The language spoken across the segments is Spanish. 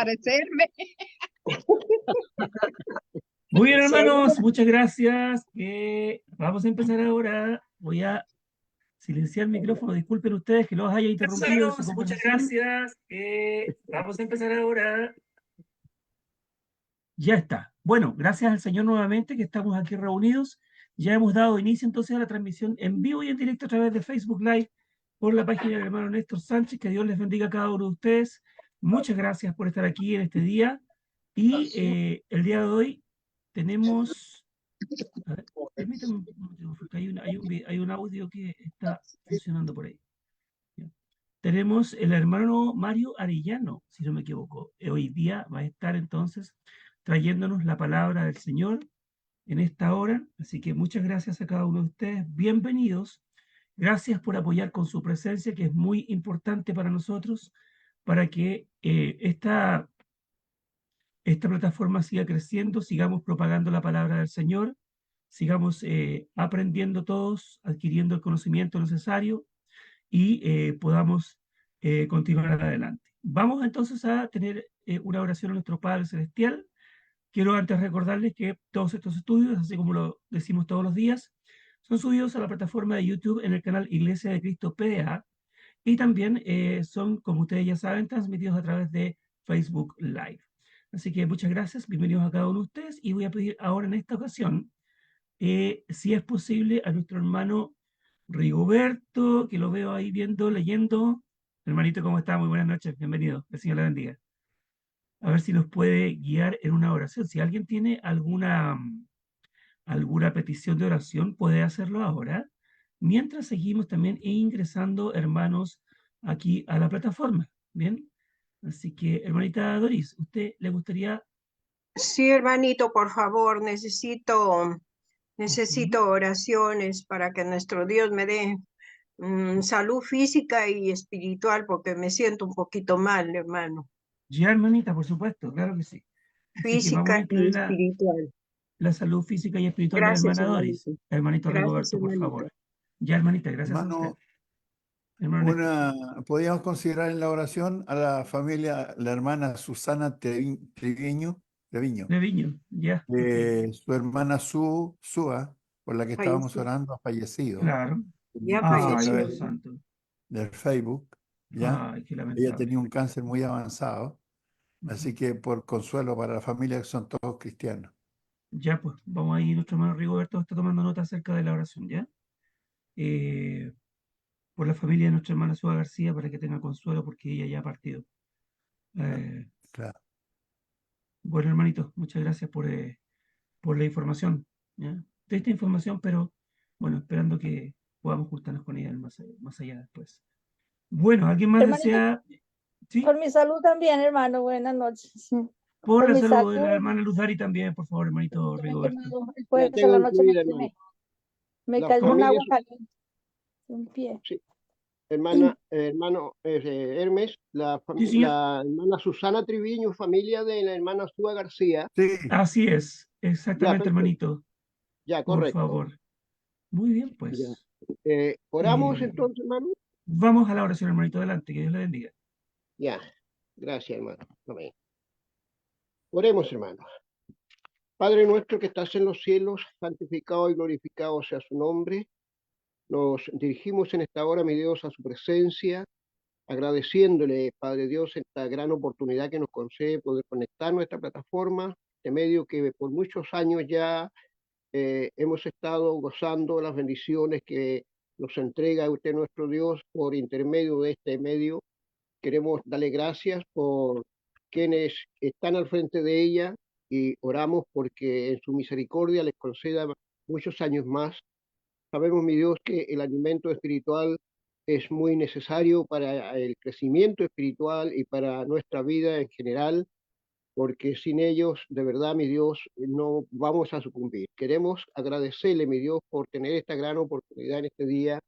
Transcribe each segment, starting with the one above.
desaparecerme. Muy bien, Sí, hermanos, muchas gracias. Vamos a empezar ahora. Voy a silenciar el micrófono. Disculpen ustedes que los haya interrumpido en su Hermanos, muchas conversación. gracias. Vamos a empezar ahora. Ya está. Bueno, gracias al Señor nuevamente que estamos aquí reunidos. Ya hemos dado inicio entonces a la transmisión en vivo y en directo a través de Facebook Live por la página del hermano Néstor Sánchez. Que Dios les bendiga a cada uno de ustedes. Muchas gracias por estar aquí en este día. Y el día de hoy tenemos... A ver, permítame un motivo, porque hay un audio que está funcionando por ahí. Ya. Tenemos el hermano Mario Arellano, si no me equivoco. Hoy día va a estar entonces trayéndonos la palabra del Señor en esta hora. Así que muchas gracias a cada uno de ustedes. Bienvenidos. Gracias por apoyar con su presencia, que es muy importante para nosotros, para que esta plataforma siga creciendo, sigamos propagando la palabra del Señor, sigamos aprendiendo todos, adquiriendo el conocimiento necesario y podamos continuar adelante. Vamos entonces a tener una oración a nuestro Padre Celestial. Quiero antes recordarles que todos estos estudios, así como lo decimos todos los días, son subidos a la plataforma de YouTube en el canal Iglesia de Cristo PDA y también son, como ustedes ya saben, transmitidos a través de Facebook Live. Así que muchas gracias, bienvenidos a cada uno de ustedes y voy a pedir ahora en esta ocasión, si es posible, a nuestro hermano Rigoberto, que lo veo ahí viendo, leyendo. Hermanito, ¿cómo está? Muy buenas noches, bienvenido, que el Señor le bendiga. A ver si nos puede guiar en una oración. Si alguien tiene alguna petición de oración, puede hacerlo ahora. Mientras seguimos también ingresando hermanos aquí a la plataforma. Bien. Así que, hermanita Doris, ¿usted le gustaría? sí, hermanito, por favor, Ujú. necesito oraciones para que nuestro Dios me dé salud física y espiritual, porque me siento un poquito mal, hermano. Ya, hermanita, por supuesto, claro que sí. Así que vamos a Física y incluir espiritual. la salud física y espiritual de la Gracias, hermana Doris. hermanito. Hermanito Gracias, Rigoberto, por hermanito. favor. Ya, hermanita, gracias a usted. Hermano, Hermano Néstor. podríamos considerar en la oración a la familia, la hermana Susana Treviño, Treviño, ya, ok. su hermana Sua, por la que estábamos Falleció. orando, ha fallecido. Claro. Me Ya puso a Ay, falleció, Dios través hermano. santo. del Facebook, ¿ya? Ay, qué Ella lamentable. tenía un cáncer muy avanzado, Ujú. así que por consuelo para la familia, que son todos cristianos. Ya, pues, vamos ahí. Nuestro hermano Rigoberto está tomando nota acerca de la oración, ¿ya? Eh, por la familia de nuestra hermana Suba García, para que tenga consuelo, porque ella ya ha partido. Ah, Eh, claro. bueno, hermanito, muchas gracias por la información, ¿ya? De esta información, pero bueno, esperando que podamos juntarnos con ella más allá después. Bueno, ¿alguien más Hermanito, desea? por Sí, mi salud también, hermano. Buenas noches. Sí. por Por la mi salud de la salud, hermana Luzari también, por favor, hermanito justamente, Rigoberto. hermano, el La jueves a tengo la noche incluida, hermano. me La cayó un familia, agua caliente en pie. sí. Hermana, hermano Hermes, Sí, señor. la hermana Susana Triviño, familia de la hermana Sua García. Sí, Así es, Ya, exactamente, perfecto. hermanito, Ya, por correcto. favor. Muy bien, Ya. pues. Oramos Eh, entonces, hermano. vamos a la oración, hermanito, adelante, que Dios le bendiga. Ya. Gracias, hermano. Amén. Oremos, hermano. Padre nuestro que estás en los cielos, santificado y glorificado sea su nombre. Nos dirigimos en esta hora, mi Dios, a su presencia, agradeciéndole, Padre Dios, esta gran oportunidad que nos concede poder conectar nuestra plataforma, de medio que por muchos años ya hemos estado gozando las bendiciones que nos entrega usted nuestro Dios por intermedio de este medio. Queremos darle gracias por quienes están al frente de ella y oramos porque en su misericordia les conceda muchos años más. Sabemos, mi Dios, que el alimento espiritual es muy necesario para el crecimiento espiritual y para nuestra vida en general, porque sin ellos, de verdad, mi Dios, no vamos a sucumbir. Queremos agradecerle, mi Dios, por tener esta gran oportunidad en este día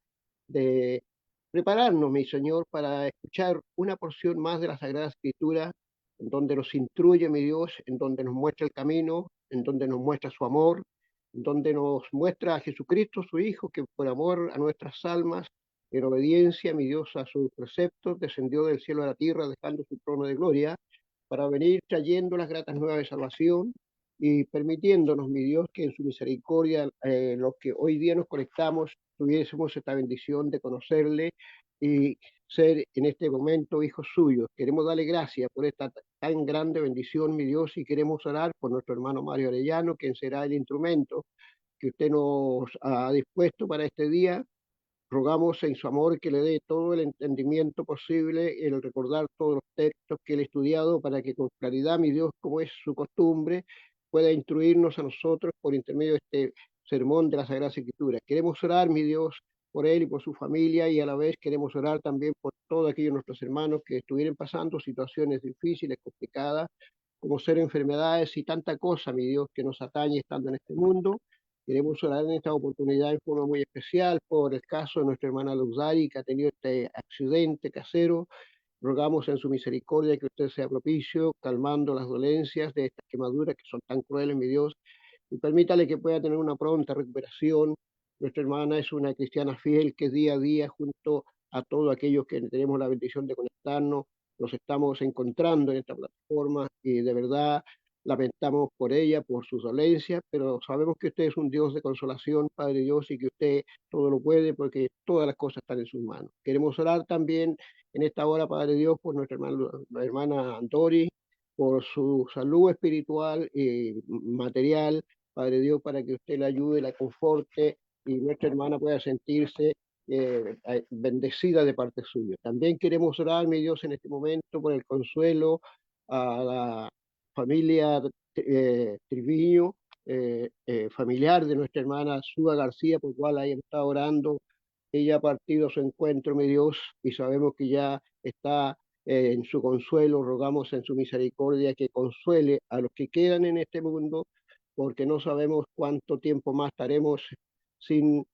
de prepararnos, mi Señor, para escuchar una porción más de la Sagrada Escritura, en donde nos instruye, mi Dios, en donde nos muestra el camino, en donde nos muestra su amor, en donde nos muestra a Jesucristo, su Hijo, que por amor a nuestras almas, en obediencia, mi Dios, a sus preceptos, descendió del cielo a la tierra, dejando su trono de gloria, para venir trayendo las gratas nuevas de salvación y permitiéndonos, mi Dios, que en su misericordia, los que hoy día nos conectamos, tuviésemos esta bendición de conocerle y ser en este momento hijos suyos. Queremos darle gracias por esta tan grande bendición, mi Dios, y queremos orar por nuestro hermano Mario Arellano, quien será el instrumento que usted nos ha dispuesto para este día. Rogamos en su amor que le dé todo el entendimiento posible, el recordar todos los textos que él ha estudiado, para que con claridad, mi Dios, como es su costumbre, pueda instruirnos a nosotros por intermedio de este sermón de la Sagrada Escritura. Queremos orar, mi Dios, por él y por su familia, y a la vez queremos orar también por todos aquellos nuestros hermanos que estuvieran pasando situaciones difíciles, complicadas, como ser enfermedades y tanta cosa, mi Dios, que nos atañe estando en este mundo. Queremos orar en esta oportunidad en forma muy especial por el caso de nuestra hermana Luzari, que ha tenido este accidente casero. Rogamos en su misericordia que usted sea propicio, calmando las dolencias de estas quemaduras que son tan crueles, mi Dios, y permítale que pueda tener una pronta recuperación. Nuestra hermana es una cristiana fiel que día a día, junto a todos aquellos que tenemos la bendición de conectarnos, nos estamos encontrando en esta plataforma y de verdad lamentamos por ella, por sus dolencias, pero sabemos que usted es un Dios de consolación, Padre Dios, y que usted todo lo puede porque todas las cosas están en sus manos. Queremos orar también en esta hora, Padre Dios, por nuestra hermana Dori, por su salud espiritual y material, Padre Dios, para que usted la ayude, la conforte y nuestra hermana pueda sentirse bendecida de parte suya. También queremos orar, mi Dios, en este momento por el consuelo a la familia Triviño, familiar de nuestra hermana Suba García, por cual ahí está orando. Ella ha partido a su encuentro, mi Dios, y sabemos que ya está en su consuelo. Rogamos en su misericordia que consuele a los que quedan en este mundo, porque no sabemos cuánto tiempo más estaremos sin,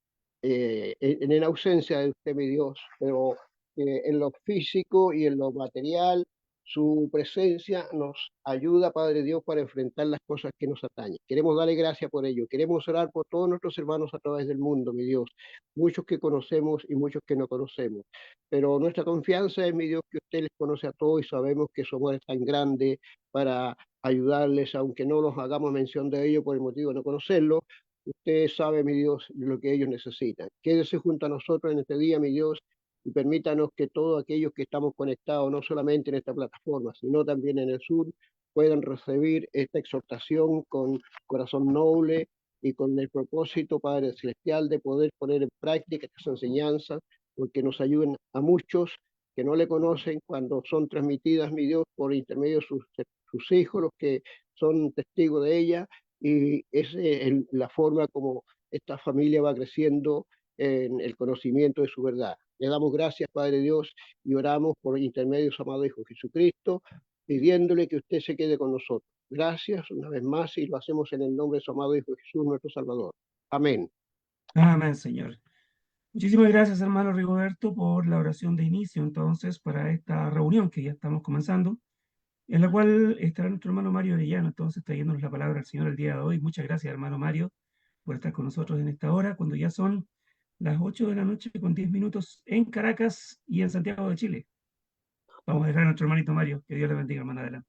en ausencia de usted, mi Dios, pero en lo físico y en lo material su presencia nos ayuda, Padre Dios, para enfrentar las cosas que nos atañen. Queremos darle gracias por ello. Queremos orar por todos nuestros hermanos a través del mundo, mi Dios. Muchos que conocemos y muchos que no conocemos. Pero nuestra confianza es, mi Dios, que usted les conoce a todos y sabemos que su amor es tan grande para ayudarles, aunque no nos hagamos mención de ello por el motivo de no conocerlo. Usted sabe, mi Dios, lo que ellos necesitan. Quédese junto a nosotros en este día, mi Dios, y permítanos que todos aquellos que estamos conectados, no solamente en esta plataforma, sino también en el sur, puedan recibir esta exhortación con corazón noble y con el propósito, Padre Celestial, de poder poner en práctica estas enseñanzas, porque nos ayuden a muchos que no le conocen cuando son transmitidas, mi Dios, por intermedio de sus hijos, los que son testigos de ella, y esa es la forma como esta familia va creciendo en el conocimiento de su verdad. Le damos gracias, Padre Dios, y oramos por intermedio de su amado Hijo Jesucristo, pidiéndole que usted se quede con nosotros. Gracias una vez más y lo hacemos en el nombre de su amado Hijo Jesús, nuestro Salvador. Amén. Amén, Señor. Muchísimas gracias, hermano Rigoberto, por la oración de inicio, entonces, para esta reunión que ya estamos comenzando, en la cual estará nuestro hermano Mario Arellano, entonces, trayéndonos la palabra al Señor el día de hoy. Muchas gracias, hermano Mario, por estar con nosotros en esta hora, cuando ya son las 8 de la noche con 10 minutos en Caracas y en Santiago de Chile. Vamos a dejar a nuestro hermanito Mario. Que Dios le bendiga, hermano. Adelante.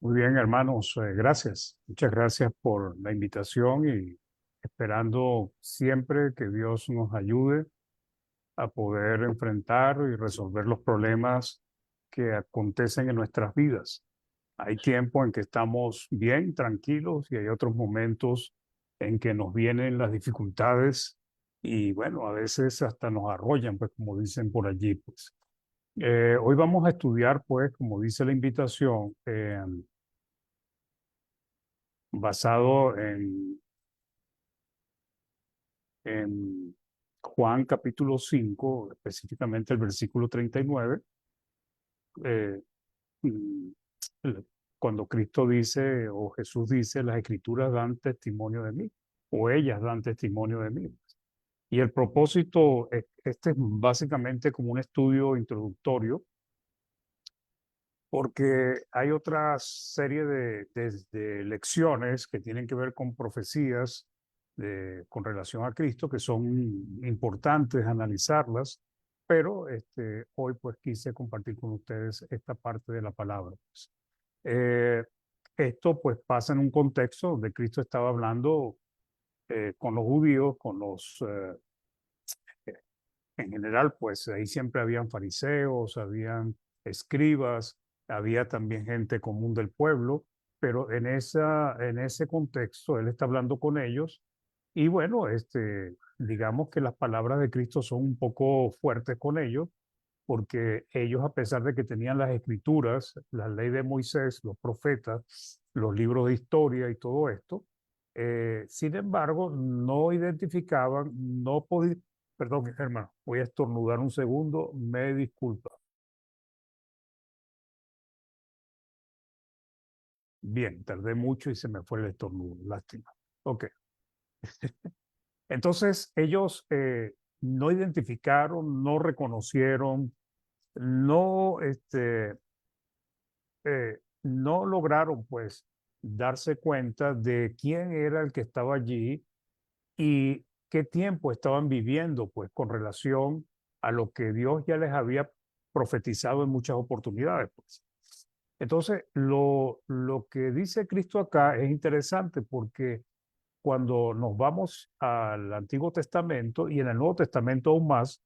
Muy bien, hermanos, gracias. Muchas gracias por la invitación y esperando siempre que Dios nos ayude a poder enfrentar y resolver los problemas que acontecen en nuestras vidas. Hay tiempo en que estamos bien, tranquilos, y hay otros momentos en que nos vienen las dificultades y, bueno, a veces hasta nos arrollan, pues, como dicen por allí, pues. Hoy vamos a estudiar, pues, como dice la invitación, basado en Juan capítulo 5, específicamente el versículo 39, eh, mm, cuando Cristo dice, o Jesús dice, las escrituras dan testimonio de mí, o ellas dan testimonio de mí. Y el propósito, este es básicamente como un estudio introductorio, porque hay otra serie de lecciones que tienen que ver con profecías con relación a Cristo, que son importantes analizarlas, pero hoy pues quise compartir con ustedes esta parte de la palabra. Pues. Eh, Esto pues pasa en un contexto donde Cristo estaba hablando con los judíos, con los, en general, pues ahí siempre habían fariseos, habían escribas, había también gente común del pueblo, pero en ese contexto él está hablando con ellos y bueno, digamos que las palabras de Cristo son un poco fuertes con ellos, porque ellos, a pesar de que tenían las escrituras, la ley de Moisés, los profetas, los libros de historia y todo esto, sin embargo, no identificaban, no podían, perdón, hermano, voy a estornudar un segundo, me disculpa. Bien, tardé mucho y se me fue el estornudo, lástima. Ok. Entonces, ellos no identificaron, no reconocieron, no, no lograron pues darse cuenta de quién era el que estaba allí y qué tiempo estaban viviendo pues con relación a lo que Dios ya les había profetizado en muchas oportunidades. Pues. Entonces, lo que dice Cristo acá es interesante porque cuando nos vamos al Antiguo Testamento y en el Nuevo Testamento aún más,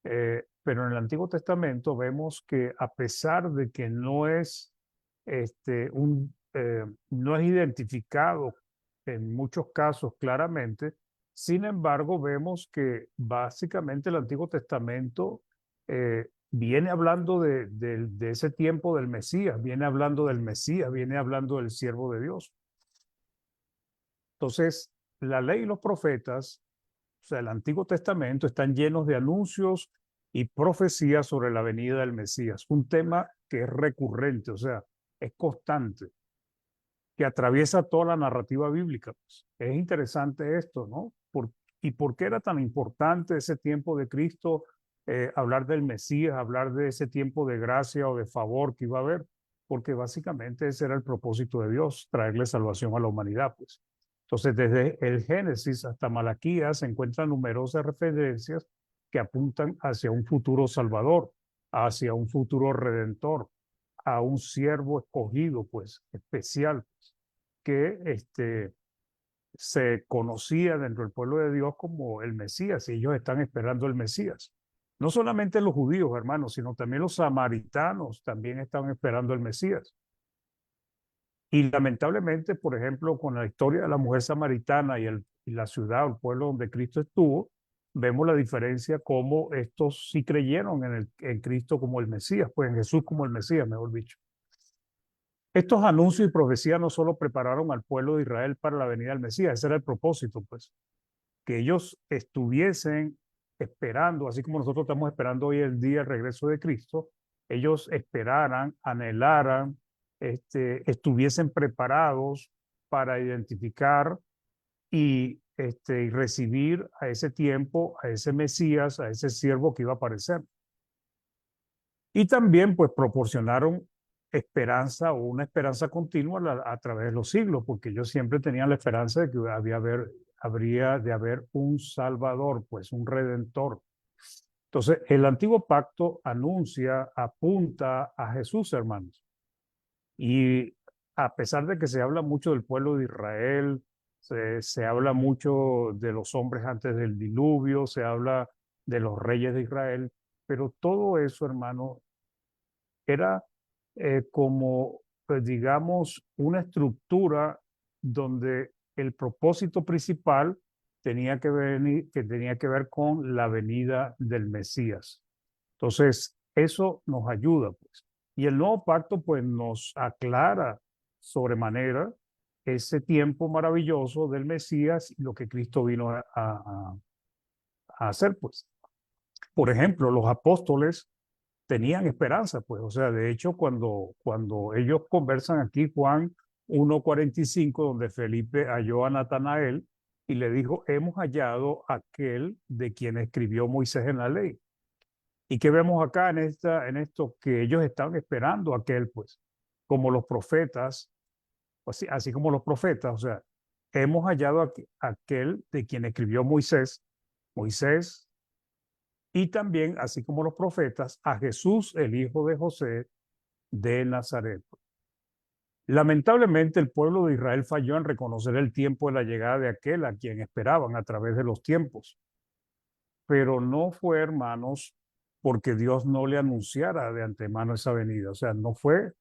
pero en el Antiguo Testamento vemos que a pesar de que no es, no es identificado en muchos casos claramente, sin embargo vemos que básicamente el Antiguo Testamento viene hablando de ese tiempo del Mesías, viene hablando del Mesías, viene hablando del siervo de Dios. Entonces, la ley y los profetas, o sea, el Antiguo Testamento, están llenos de anuncios y profecías sobre la venida del Mesías. Un tema que es recurrente, o sea, es constante, que atraviesa toda la narrativa bíblica. Pues. Es interesante esto, ¿no? ¿Y por qué era tan importante ese tiempo de Cristo, hablar del Mesías, hablar de ese tiempo de gracia o de favor que iba a haber? Porque básicamente ese era el propósito de Dios, traerle salvación a la humanidad, pues. Entonces, desde el Génesis hasta Malaquías se encuentran numerosas referencias que apuntan hacia un futuro salvador, hacia un futuro redentor, a un siervo escogido, pues, especial, que se conocía dentro del pueblo de Dios como el Mesías, y ellos están esperando el Mesías. No solamente los judíos, hermanos, sino también los samaritanos también están esperando el Mesías. Y lamentablemente, por ejemplo, con la historia de la mujer samaritana y la ciudad o el pueblo donde Cristo estuvo, vemos la diferencia cómo estos sí creyeron en Cristo como el Mesías, pues en Jesús como el Mesías, mejor dicho. Estos anuncios y profecías no solo prepararon al pueblo de Israel para la venida del Mesías, ese era el propósito, pues, que ellos estuviesen esperando, así como nosotros estamos esperando hoy el día del regreso de Cristo, ellos esperaran, anhelaran, estuviesen preparados para identificar y recibir a ese tiempo, a ese Mesías, a ese siervo que iba a aparecer. Y también pues proporcionaron esperanza o una esperanza continua a través de los siglos, porque ellos siempre tenían la esperanza de que habría de haber un Salvador, pues un Redentor. Entonces, el antiguo pacto anuncia, apunta a Jesús, hermanos. Y a pesar de que se habla mucho del pueblo de Israel, se habla mucho de los hombres antes del diluvio, se habla de los reyes de Israel, pero todo eso, hermano, era como, pues, digamos, una estructura donde el propósito principal tenía tenía que ver con la venida del Mesías. Entonces, eso nos ayuda, pues. Y el nuevo pacto, pues, nos aclara sobremanera ese tiempo maravilloso del Mesías y lo que Cristo vino a hacer, pues. Por ejemplo, los apóstoles tenían esperanza, pues, o sea, de hecho, cuando ellos conversan aquí, Juan 1:45, donde Felipe halló a Natanael y le dijo, hemos hallado aquel de quien escribió Moisés en la ley. ¿Y qué vemos acá en esto? Que ellos estaban esperando aquel, pues, como los profetas, así como los profetas, o sea, hemos hallado aquel de quien escribió Moisés, y también, así como los profetas, a Jesús, el hijo de José de Nazaret. Lamentablemente, el pueblo de Israel falló en reconocer el tiempo de la llegada de aquel a quien esperaban a través de los tiempos. Pero no fue, hermanos, porque Dios no le anunciara de antemano esa venida. O sea, no fue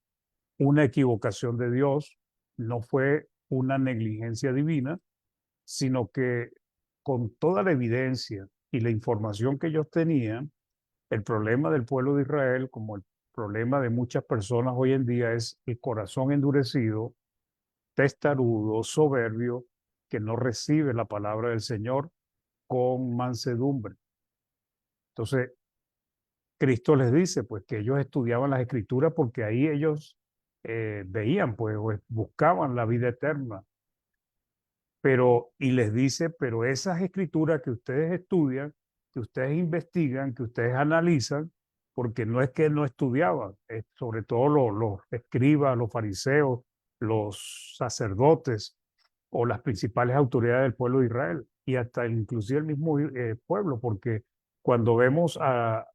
una equivocación de Dios, no fue una negligencia divina, sino que con toda la evidencia y la información que ellos tenían, el problema del pueblo de Israel, como el problema de muchas personas hoy en día, es el corazón endurecido, testarudo, soberbio, que no recibe la palabra del Señor con mansedumbre. Entonces, Cristo les dice, pues, que ellos estudiaban las Escrituras porque ahí ellos veían, pues, o buscaban la vida eterna. Pero, y les dice, pero esas Escrituras que ustedes estudian, que ustedes investigan, que ustedes analizan, porque no es que no estudiaban, sobre todo los escribas, los fariseos, los sacerdotes o las principales autoridades del pueblo de Israel y hasta inclusive el mismo pueblo, porque cuando vemos a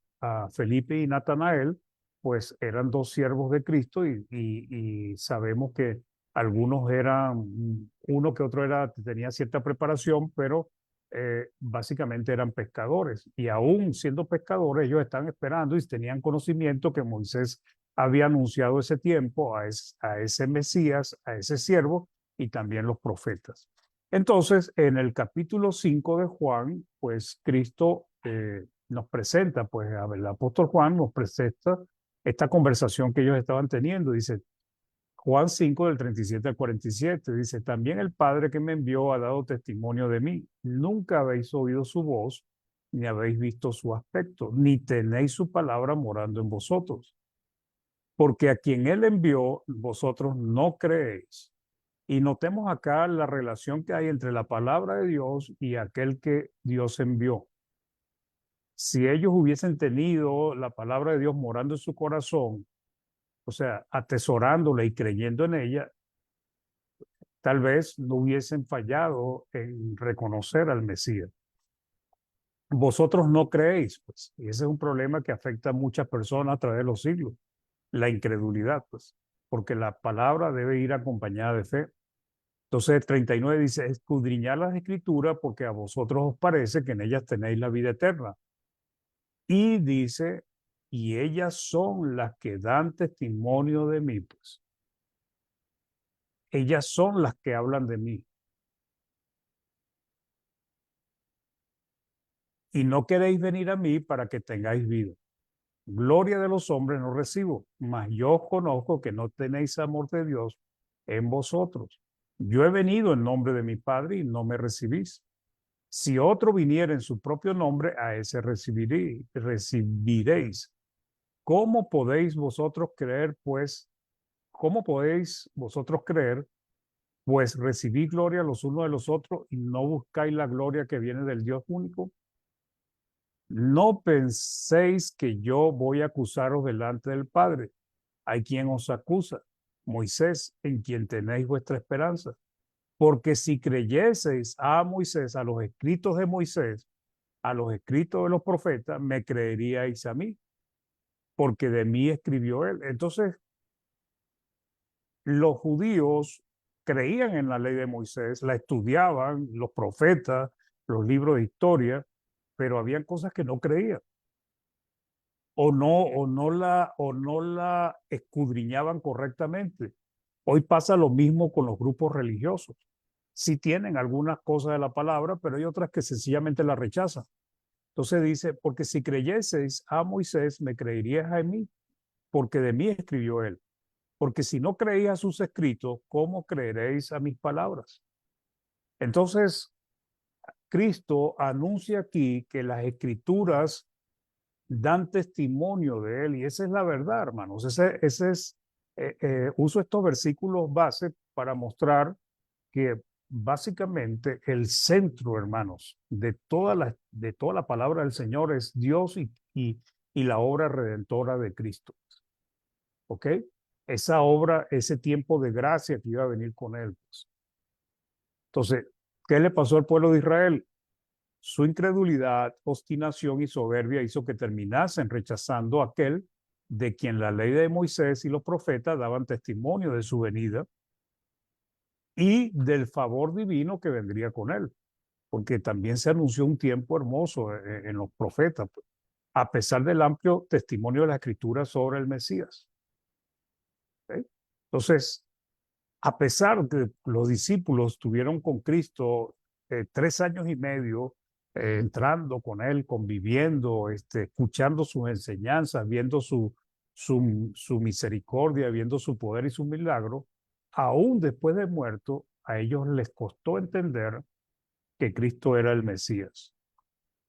Felipe y Natanael, pues eran dos siervos de Cristo y sabemos que algunos eran, uno que otro tenía cierta preparación, pero básicamente eran pescadores. Y aún siendo pescadores, ellos están esperando y tenían conocimiento que Moisés había anunciado ese tiempo a ese Mesías, a ese siervo, y también los profetas. Entonces, en el capítulo 5 de Juan, pues Cristo nos presenta, pues el apóstol Juan nos presenta esta conversación que ellos estaban teniendo. Dice, Juan 5 del 37 al 47, dice, también el Padre que me envió ha dado testimonio de mí. Nunca habéis oído su voz, ni habéis visto su aspecto, ni tenéis su palabra morando en vosotros. Porque a quien él envió, vosotros no creéis. Y notemos acá la relación que hay entre la palabra de Dios y aquel que Dios envió. Si ellos hubiesen tenido la palabra de Dios morando en su corazón, o sea, atesorándola y creyendo en ella, tal vez no hubiesen fallado en reconocer al Mesías. Vosotros no creéis, pues, y ese es un problema que afecta a muchas personas a través de los siglos, la incredulidad, pues, porque la palabra debe ir acompañada de fe. Entonces, 39 dice, escudriñad las escrituras porque a vosotros os parece que en ellas tenéis la vida eterna. Y dice, y ellas son las que dan testimonio de mí, pues. Ellas son las que hablan de mí. Y no queréis venir a mí para que tengáis vida. Gloria de los hombres no recibo, mas yo os conozco que no tenéis amor de Dios en vosotros. Yo he venido en nombre de mi Padre y no me recibís. Si otro viniera en su propio nombre, a ese recibiréis. ¿Cómo podéis vosotros creer, pues? ¿Cómo podéis vosotros creer, pues recibid gloria los unos de los otros y no buscáis la gloria que viene del Dios único? No penséis que yo voy a acusaros delante del Padre. Hay quien os acusa, Moisés, en quien tenéis vuestra esperanza. Porque si creyeseis a Moisés, a los escritos de Moisés, a los escritos de los profetas, me creeríais a mí, porque de mí escribió él. Entonces, los judíos creían en la ley de Moisés, la estudiaban, los profetas, los libros de historia, pero habían cosas que no creían. O no la escudriñaban correctamente. Hoy pasa lo mismo con los grupos religiosos. Sí tienen algunas cosas de la palabra, pero hay otras que sencillamente la rechazan. Entonces dice, porque si creyeseis a Moisés, me creeríais a mí, porque de mí escribió él. Porque si no creéis a sus escritos, ¿cómo creeréis a mis palabras? Entonces, Cristo anuncia aquí que las escrituras dan testimonio de él y esa es la verdad, hermanos. Uso estos versículos base para mostrar que básicamente el centro, hermanos, de toda la palabra del Señor es Dios y la obra redentora de Cristo. ¿Ok? Esa obra, ese tiempo de gracia que iba a venir con él. Pues. Entonces, ¿qué le pasó al pueblo de Israel? su incredulidad, obstinación y soberbia hizo que terminasen rechazando a aquel de quien la ley de Moisés y los profetas daban testimonio de su venida y del favor divino que vendría con él, porque también se anunció un tiempo hermoso en los profetas, pues, a pesar del amplio testimonio de la Escritura sobre el Mesías. ¿Ok? Entonces, a pesar de que los discípulos estuvieron con Cristo 3 años y medio, entrando con él, conviviendo, escuchando sus enseñanzas, viendo su misericordia, viendo su poder y su milagro, aún después de muerto, a ellos les costó entender que Cristo era el Mesías.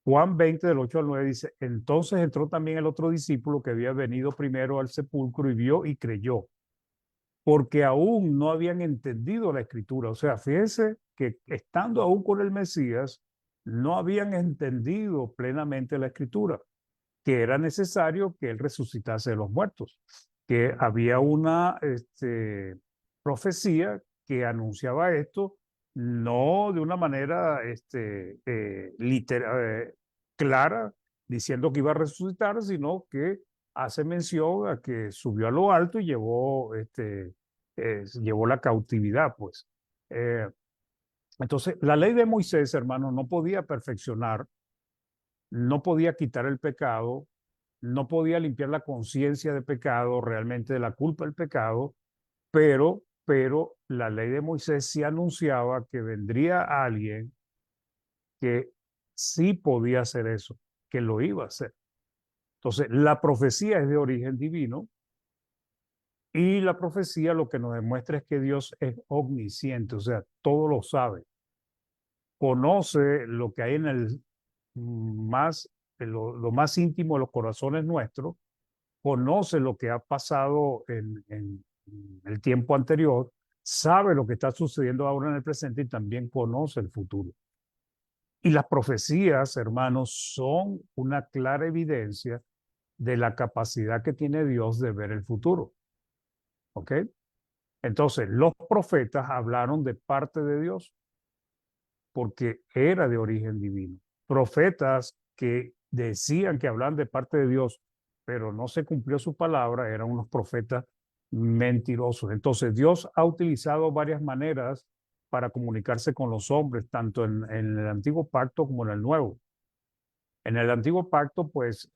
Juan 20, del 8 al 9 dice, entonces entró también el otro discípulo que había venido primero al sepulcro y vio y creyó, porque aún no habían entendido la Escritura. O sea, fíjense que estando aún con el Mesías, no habían entendido plenamente la Escritura, que era necesario que él resucitase de los muertos, que había una profecía que anunciaba esto, no de una manera clara, diciendo que iba a resucitar, sino que hace mención a que subió a lo alto y llevó la cautividad, pues. Entonces, la ley de Moisés, hermano, no podía perfeccionar, no podía quitar el pecado, no podía limpiar la conciencia de pecado, realmente de la culpa del pecado, pero la ley de Moisés sí anunciaba que vendría alguien que sí podía hacer eso, que lo iba a hacer. Entonces, la profecía es de origen divino y la profecía lo que nos demuestra es que Dios es omnisciente, o sea, todo lo sabe. Conoce lo que hay en lo más íntimo de los corazones nuestros, conoce lo que ha pasado en el tiempo anterior, sabe lo que está sucediendo ahora en el presente y también conoce el futuro. Y las profecías, hermanos, son una clara evidencia de la capacidad que tiene Dios de ver el futuro. ¿Ok? Entonces, los profetas hablaron de parte de Dios porque era de origen divino. Profetas que decían que hablaban de parte de Dios, pero no se cumplió su palabra, eran unos profetas mentirosos. Entonces, Dios ha utilizado varias maneras para comunicarse con los hombres, tanto en el antiguo pacto como en el nuevo. En el antiguo pacto, pues,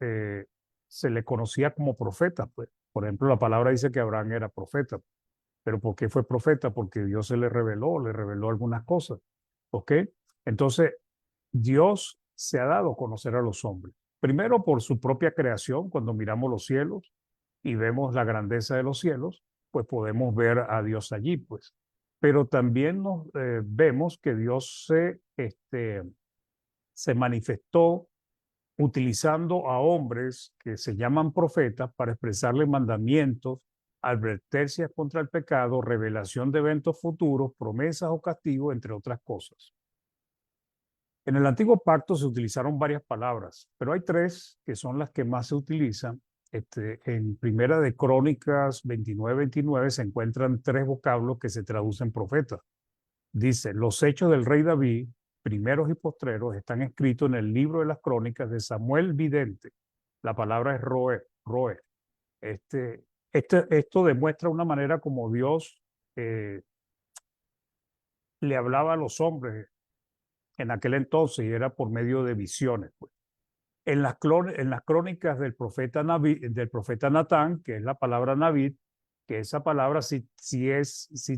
se le conocía como profeta, pues. Por ejemplo, la palabra dice que Abraham era profeta. ¿Pero por qué fue profeta? Porque Dios se le reveló algunas cosas. ¿Ok? Entonces, Dios se ha dado a conocer a los hombres. Primero por su propia creación, cuando miramos los cielos y vemos la grandeza de los cielos, pues podemos ver a Dios allí, pues. Pero también vemos que Dios se manifestó utilizando a hombres que se llaman profetas para expresarle mandamientos, advertencias contra el pecado, revelación de eventos futuros, promesas o castigos, entre otras cosas. En el antiguo pacto se utilizaron varias palabras, pero hay tres que son las que más se utilizan. En Primera de Crónicas 29 se encuentran tres vocablos que se traducen profeta. Dice, los hechos del rey David, primeros y postreros, están escritos en el libro de las crónicas de Samuel Vidente. La palabra es roe. Esto demuestra una manera como Dios le hablaba a los hombres en aquel entonces y era por medio de visiones. Pues. En las crónicas del profeta Natán, que es la palabra Navid, que esa palabra sí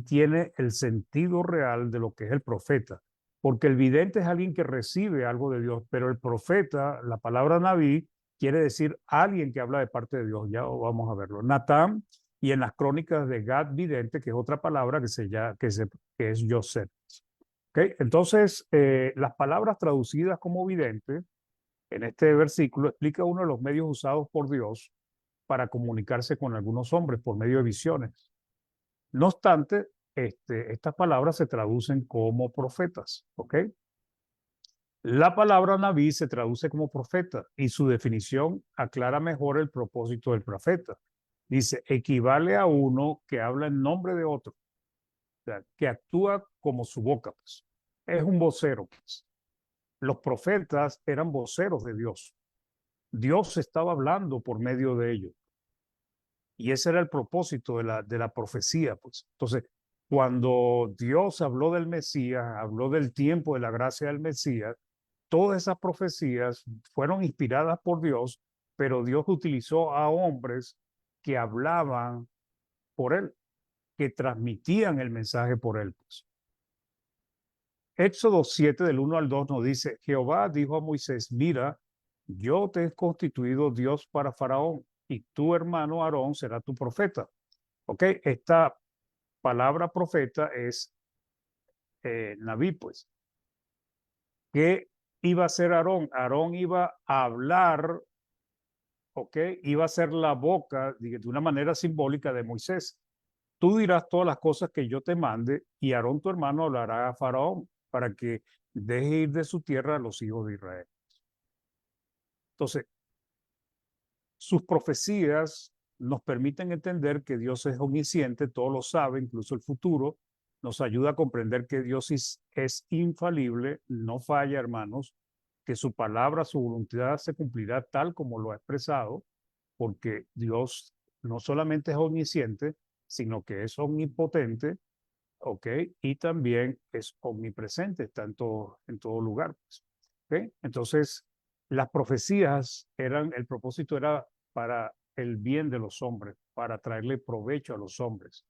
tiene el sentido real de lo que es el profeta, porque el vidente es alguien que recibe algo de Dios, pero el profeta, la palabra Naví, quiere decir alguien que habla de parte de Dios. Ya vamos a verlo. Natán, y en las crónicas de Gad vidente, que es otra palabra que es Joseph. ¿Okay? Entonces, las palabras traducidas como vidente en este versículo explica uno de los medios usados por Dios para comunicarse con algunos hombres por medio de visiones. No obstante, estas palabras se traducen como profetas, ¿ok? La palabra Naví se traduce como profeta y su definición aclara mejor el propósito del profeta. Dice, equivale a uno que habla en nombre de otro, o sea, que actúa como su boca, pues. Es un vocero, pues. Los profetas eran voceros de Dios. Dios estaba hablando por medio de ellos. Y ese era el propósito de la profecía, pues. Entonces, cuando Dios habló del Mesías, habló del tiempo de la gracia del Mesías, todas esas profecías fueron inspiradas por Dios, pero Dios utilizó a hombres que hablaban por él, que transmitían el mensaje por él, pues. Éxodo 7 del 1 al 2 nos dice, Jehová dijo a Moisés, mira, yo te he constituido Dios para Faraón y tu hermano Aarón será tu profeta. ¿Ok? Esta palabra profeta es Naví, pues. ¿Qué iba a hacer Aarón? Aarón iba a hablar, ¿ok? Iba a ser la boca de una manera simbólica de Moisés. Tú dirás todas las cosas que yo te mande y Aarón tu hermano hablará a Faraón para que deje ir de su tierra a los hijos de Israel. Entonces, sus profecías nos permiten entender que Dios es omnisciente, todo lo sabe, incluso el futuro. Nos ayuda a comprender que Dios es infalible, no falla, hermanos, que su palabra, su voluntad se cumplirá tal como lo ha expresado, porque Dios no solamente es omnisciente, sino que es omnipotente, ¿ok? Y también es omnipresente, está en todo lugar, pues, ¿ok? Entonces, las profecías el propósito era para el bien de los hombres, para traerle provecho a los hombres,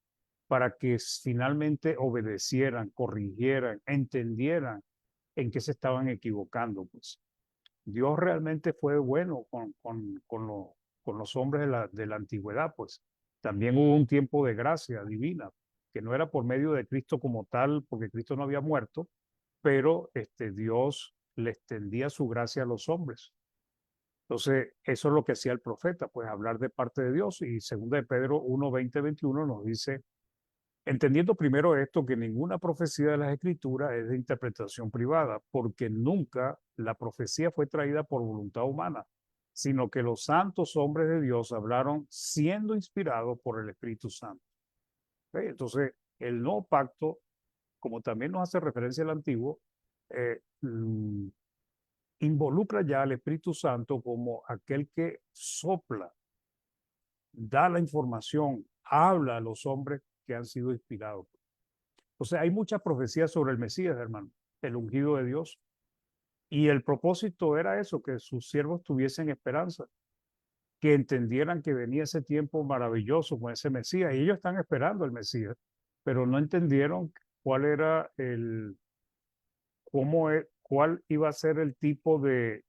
para que finalmente obedecieran, corrigieran, entendieran en qué se estaban equivocando, pues. Dios realmente fue bueno con los hombres de la antigüedad, pues. También hubo un tiempo de gracia divina, que no era por medio de Cristo como tal, porque Cristo no había muerto, pero Dios le extendía su gracia a los hombres. Entonces, eso es lo que hacía el profeta, pues hablar de parte de Dios. Y 2 de Pedro 1, 20, 21 nos dice, entendiendo primero esto, que ninguna profecía de las Escrituras es de interpretación privada, porque nunca la profecía fue traída por voluntad humana, sino que los santos hombres de Dios hablaron siendo inspirados por el Espíritu Santo. ¿Ok? Entonces, el nuevo pacto, como también nos hace referencia al antiguo, involucra ya al Espíritu Santo como aquel que sopla, da la información, habla a los hombres que han sido inspirados. O sea, hay muchas profecías sobre el Mesías, hermano, el ungido de Dios. Y el propósito era eso, que sus siervos tuviesen esperanza, que entendieran que venía ese tiempo maravilloso con ese Mesías. Y ellos están esperando el Mesías, pero no entendieron cuál era cuál iba a ser el tipo de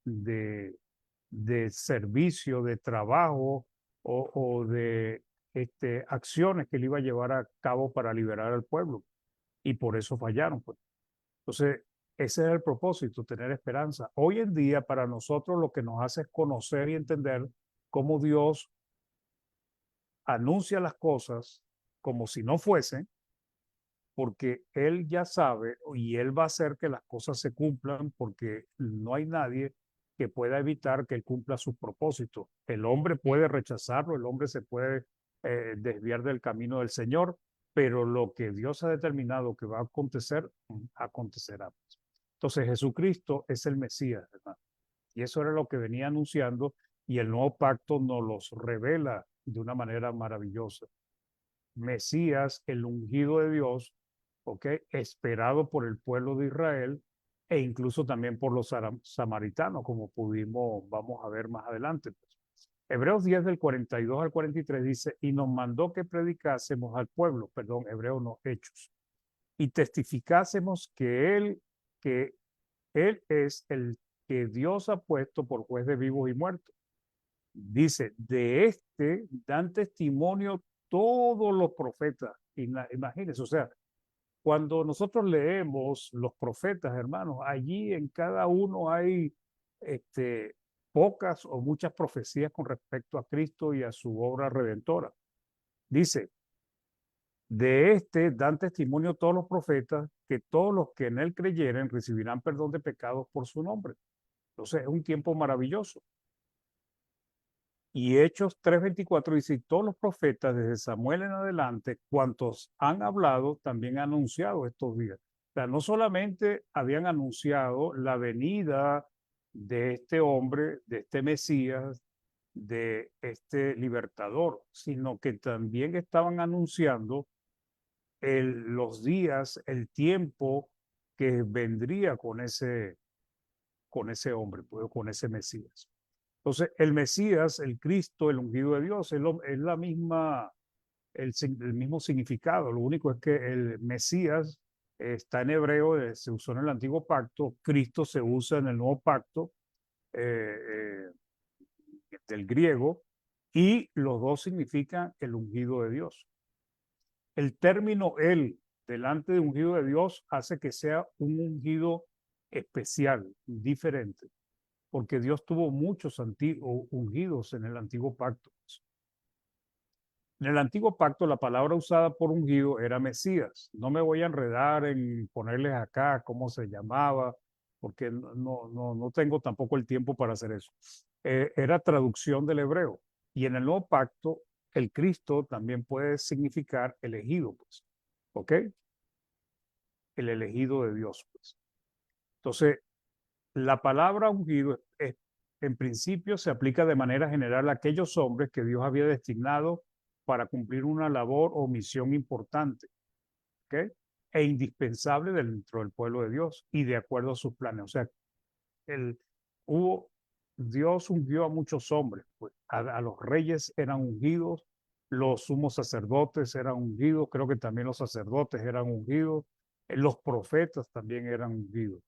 servicio, de trabajo o de acciones que él iba a llevar a cabo para liberar al pueblo. Y por eso fallaron, pues. Entonces, ese es el propósito, tener esperanza. Hoy en día, para nosotros, lo que nos hace es conocer y entender cómo Dios anuncia las cosas como si no fuesen, porque Él ya sabe y Él va a hacer que las cosas se cumplan, porque no hay nadie que pueda evitar que Él cumpla sus propósitos. El hombre puede rechazarlo, el hombre se puede desviar del camino del Señor, pero lo que Dios ha determinado que va a acontecer, acontecerá. Entonces Jesucristo es el Mesías, hermano. Y eso era lo que venía anunciando y el nuevo pacto nos los revela de una manera maravillosa. Mesías, el ungido de Dios, ¿ok? Esperado por el pueblo de Israel e incluso también por los samaritanos, como vamos a ver más adelante, pues. Hebreos 10 del 42 al 43 dice, y nos mandó que predicásemos al pueblo, perdón, Hebreos no, Hechos, y testificásemos que él es el que Dios ha puesto por juez de vivos y muertos. Dice, de dan testimonio todos los profetas. Imagínense, o sea, cuando nosotros leemos los profetas, hermanos, allí en cada uno hay pocas o muchas profecías con respecto a Cristo y a su obra redentora. Dice, de dan testimonio todos los profetas que todos los que en él creyeren recibirán perdón de pecados por su nombre. Entonces es un tiempo maravilloso. Y Hechos 3:24 dice, todos los profetas desde Samuel en adelante, cuantos han hablado, también han anunciado estos días. sea, no solamente habían anunciado la venida de este hombre, de este Mesías, de este libertador, sino que también estaban anunciando los días, el tiempo que vendría con ese hombre, pues, con ese Mesías. Entonces, el Mesías, el Cristo, el ungido de Dios, es la misma, el mismo significado. Lo único es que el Mesías está en hebreo, se usó en el antiguo pacto, Cristo se usa en el nuevo pacto del griego, y los dos significan el ungido de Dios. El término él delante de ungido de Dios hace que sea un ungido especial, diferente, porque Dios tuvo muchos ungidos en el antiguo pacto. En el antiguo pacto la palabra usada por ungido era Mesías. No me voy a enredar en ponerles acá cómo se llamaba, porque no tengo tampoco el tiempo para hacer eso. Era traducción del hebreo. Y en el nuevo pacto, el Cristo también puede significar elegido, pues. ¿Ok? El elegido de Dios, pues. Entonces, la palabra ungido en principio se aplica de manera general a aquellos hombres que Dios había destinado para cumplir una labor o misión importante, ¿ok? E indispensable dentro del pueblo de Dios y de acuerdo a sus planes. O sea, el, Dios ungió a muchos hombres, pues, a los reyes eran ungidos, los sumos sacerdotes eran ungidos, creo que también los sacerdotes eran ungidos, los profetas también eran ungidos.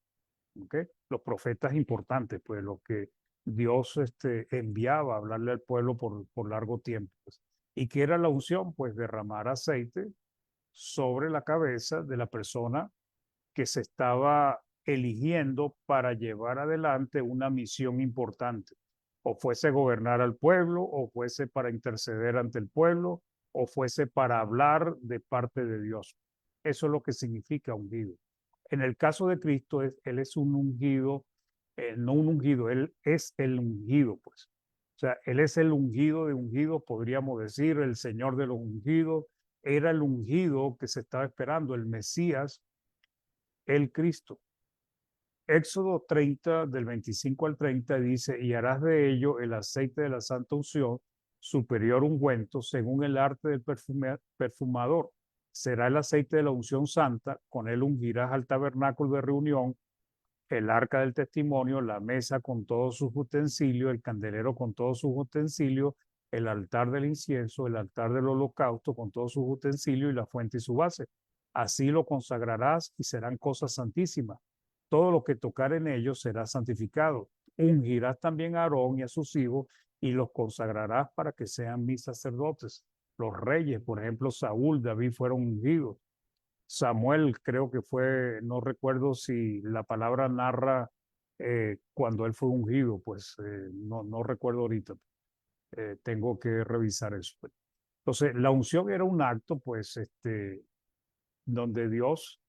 ¿Okay? Los profetas importantes, pues los que Dios enviaba a hablarle al pueblo por largo tiempo. Pues. ¿Y qué era la unción? Pues derramar aceite sobre la cabeza de la persona que se estaba eligiendo para llevar adelante una misión importante. O fuese gobernar al pueblo, o fuese para interceder ante el pueblo, o fuese para hablar de parte de Dios. Eso es lo que significa ungido. En el caso de Cristo, Él es un ungido, no un ungido, Él es el ungido, pues. O sea, Él es el ungido de ungidos, podríamos decir, el Señor de los ungidos. Era el ungido que se estaba esperando, el Mesías, el Cristo. Éxodo 30, del 25 al 30, dice, y harás de ello el aceite de la santa unción, superior ungüento, según el arte del perfumador. Será el aceite de la unción santa, con él ungirás al tabernáculo de reunión, el arca del testimonio, la mesa con todos sus utensilios, el candelero con todos sus utensilios, el altar del incienso, el altar del holocausto con todos sus utensilios y la fuente y su base. Así lo consagrarás y serán cosas santísimas. Todo lo que tocar en ellos será santificado. Ungirás también a Aarón y a sus hijos y los consagrarás para que sean mis sacerdotes. Los reyes, por ejemplo, Saúl, David fueron ungidos. Samuel creo que fue, no recuerdo si la palabra narra cuando él fue ungido, pues no recuerdo ahorita. Tengo que revisar eso. Entonces, la unción era un acto, pues, donde Dios,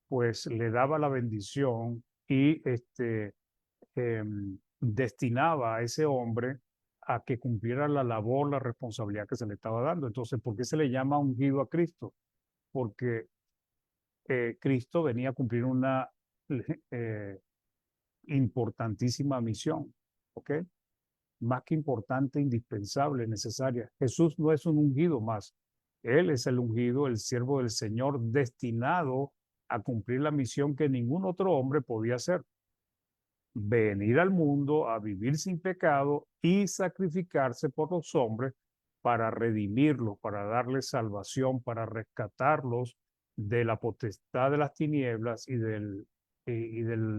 pues, le daba la bendición y destinaba a ese hombre a que cumpliera la labor, la responsabilidad que se le estaba dando. Entonces, ¿por qué se le llama ungido a Cristo? Porque Cristo venía a cumplir una importantísima misión, ¿ok? Más que importante, indispensable, necesaria. Jesús no es un ungido más. Él es el ungido, el siervo del Señor, destinado a cumplir la misión que ningún otro hombre podía hacer. Venir al mundo a vivir sin pecado y sacrificarse por los hombres para redimirlos, para darles salvación, para rescatarlos de la potestad de las tinieblas y del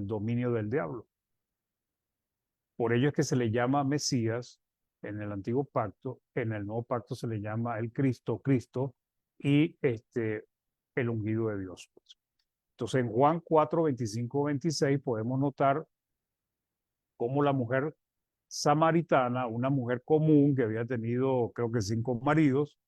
dominio del diablo. Por ello es que se le llama Mesías en el antiguo pacto, en el nuevo pacto se le llama el Cristo y el ungido de Dios. Entonces en Juan 4, 25, 26 podemos notar cómo la mujer samaritana, una mujer común que había tenido creo que 5 maridos,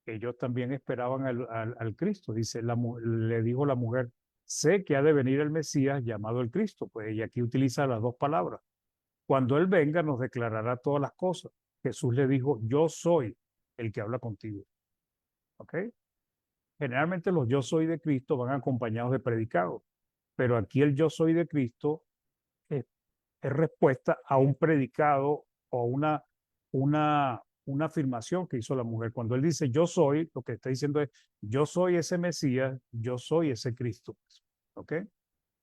ellos también esperaban al Cristo. Dice, le dijo la mujer, sé que ha de venir el Mesías llamado el Cristo. Pues y aquí utiliza las dos palabras. Cuando Él venga nos declarará todas las cosas. Jesús le dijo, yo soy el que habla contigo. ¿Ok? generalmente los yo soy de Cristo van acompañados de predicados, pero aquí el yo soy de Cristo es respuesta a un predicado o una afirmación que hizo la mujer. Cuando él dice yo soy, lo que está diciendo es yo soy ese Mesías, yo soy ese Cristo. ¿Ok?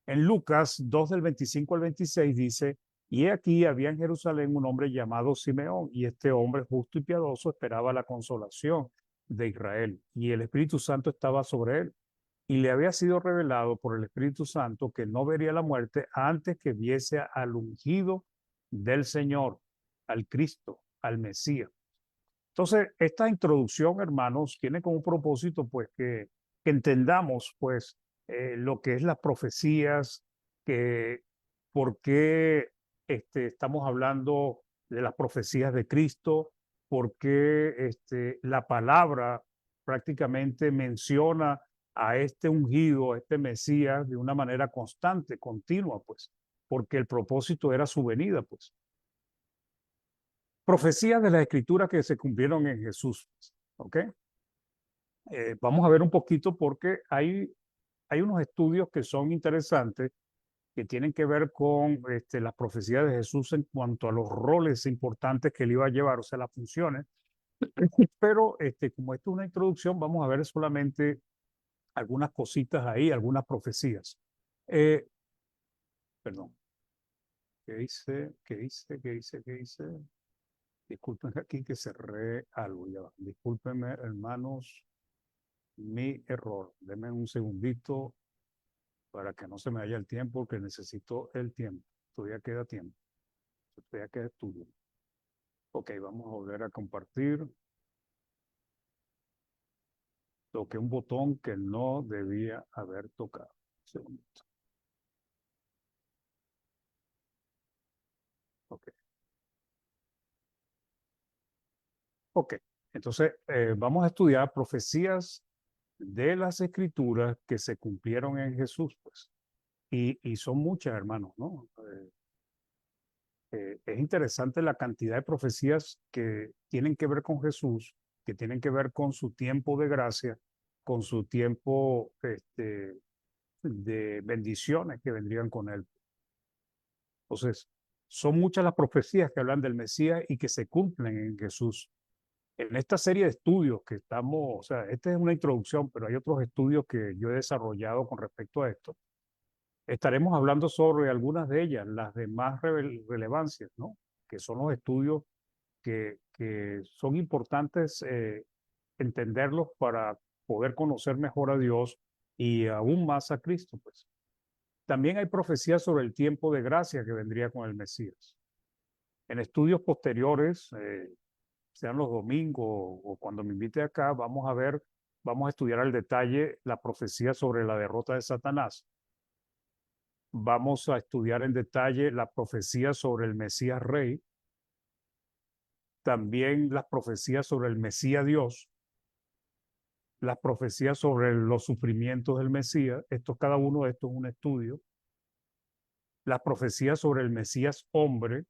En Lucas 2 del 25 al 26 dice, y he aquí había en Jerusalén un hombre llamado Simeón, y este hombre justo y piadoso esperaba la consolación de Israel, y el Espíritu Santo estaba sobre él. Y le había sido revelado por el Espíritu Santo que no vería la muerte antes que viese al ungido del Señor, al Cristo, al Mesías. Entonces, esta introducción, hermanos, tiene como propósito, pues, que entendamos, pues, lo que es las profecías, que por qué estamos hablando de las profecías de Cristo, por qué la palabra prácticamente menciona a este ungido, a este Mesías, de una manera constante, continua, pues, porque el propósito era su venida, pues. Profecías de la Escritura que se cumplieron en Jesús, ¿ok? Vamos a ver un poquito porque hay unos estudios que son interesantes que tienen que ver con las profecías de Jesús en cuanto a los roles importantes que él iba a llevar, o sea, las funciones. Pero como esto es una introducción, vamos a ver solamente algunas cositas ahí, algunas profecías. Perdón. ¿Qué dice? ¿Qué dice? ¿Qué dice? ¿Qué dice? Disculpen aquí que cerré algo ya. Discúlpenme, hermanos, mi error. Denme un segundito para que no se me vaya el tiempo, que necesito el tiempo. Todavía queda tiempo. Todavía queda estudio. Ok, vamos a volver a compartir. Toqué un botón que no debía haber tocado. Un segundito. Ok. Ok. Entonces, vamos a estudiar profecías de las Escrituras que se cumplieron en Jesús, pues. Y son muchas, hermanos, ¿no? Es interesante la cantidad de profecías que tienen que ver con Jesús, que tienen que ver con su tiempo de gracia, con su tiempo de bendiciones que vendrían con él. Entonces, son muchas las profecías que hablan del Mesías y que se cumplen en Jesús. En esta serie de estudios que estamos, o sea, esta es una introducción, pero hay otros estudios que yo he desarrollado con respecto a esto. Estaremos hablando sobre algunas de ellas, las de más relevancia, ¿no? Que son los estudios que son importantes entenderlos para poder conocer mejor a Dios y aún más a Cristo, pues. También hay profecías sobre el tiempo de gracia que vendría con el Mesías. En estudios posteriores, sean los domingos o cuando me invite acá, vamos a estudiar al detalle la profecía sobre la derrota de Satanás. Vamos a estudiar en detalle la profecía sobre el Mesías Rey, también las profecías sobre el Mesías Dios, las profecías sobre los sufrimientos del Mesías, cada uno de estos es un estudio, las profecías sobre el Mesías hombre,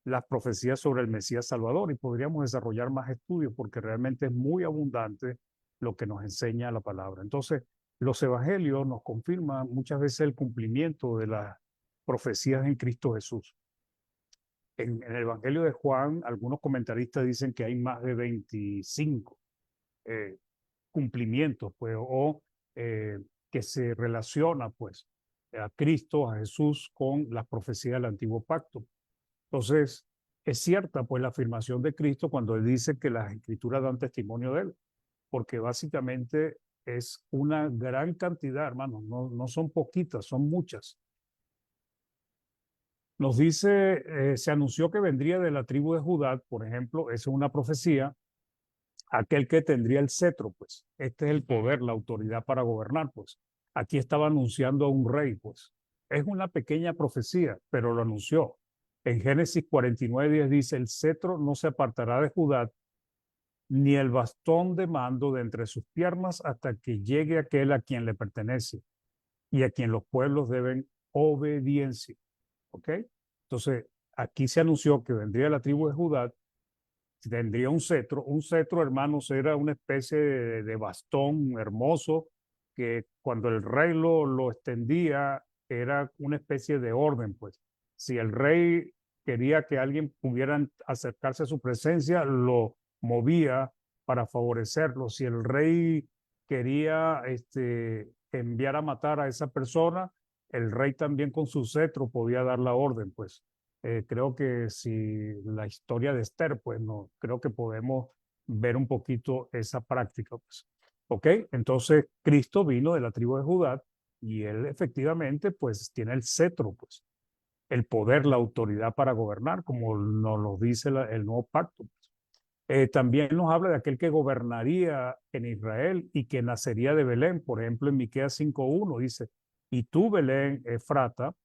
las profecías sobre el Mesías Salvador, y podríamos desarrollar más estudios porque realmente es muy abundante lo que nos enseña la palabra. Entonces, los evangelios nos confirman muchas veces el cumplimiento de las profecías en Cristo Jesús. En el Evangelio de Juan, algunos comentaristas dicen que hay más de 25 cumplimientos, pues, que se relaciona, pues, a Cristo, a Jesús, con las profecías del Antiguo Pacto. Entonces, es cierta, pues, la afirmación de Cristo cuando él dice que las Escrituras dan testimonio de él, porque básicamente es una gran cantidad, hermanos, no son poquitas, son muchas. Nos dice, se anunció que vendría de la tribu de Judá, por ejemplo, esa es una profecía, aquel que tendría el cetro, pues, este es el poder, la autoridad para gobernar, pues. Aquí estaba anunciando a un rey, pues. Es una pequeña profecía, pero lo anunció. En Génesis 49:10 dice, el cetro no se apartará de Judá, ni el bastón de mando de entre sus piernas hasta que llegue aquel a quien le pertenece y a quien los pueblos deben obediencia. ¿Ok? Entonces, aquí se anunció que vendría la tribu de Judá, tendría un cetro. Un cetro, hermanos, era una especie de bastón hermoso que cuando el rey lo extendía era una especie de orden, pues. Si el rey quería que alguien pudiera acercarse a su presencia, lo movía para favorecerlo. Si el rey quería enviar a matar a esa persona, el rey también con su cetro podía dar la orden, pues. Creo que si la historia de Esther, pues no, creo que podemos ver un poquito esa práctica, pues. ¿Ok? Entonces, Cristo vino de la tribu de Judá y él efectivamente, pues, tiene el cetro, pues, el poder, la autoridad para gobernar, como nos lo dice el nuevo pacto, pues. También nos habla de aquel que gobernaría en Israel y que nacería de Belén. Por ejemplo, en Miqueas 5:1 dice, y tú, Belén, Efrata,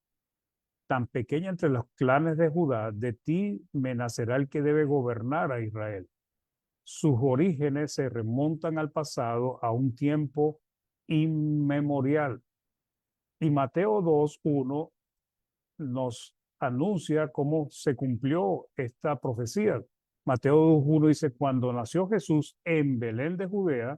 tan pequeña entre los clanes de Judá, de ti me nacerá el que debe gobernar a Israel. Sus orígenes se remontan al pasado, a un tiempo inmemorial. Y Mateo 2:1 nos anuncia cómo se cumplió esta profecía. Mateo 2:1 dice, cuando nació Jesús en Belén de Judea,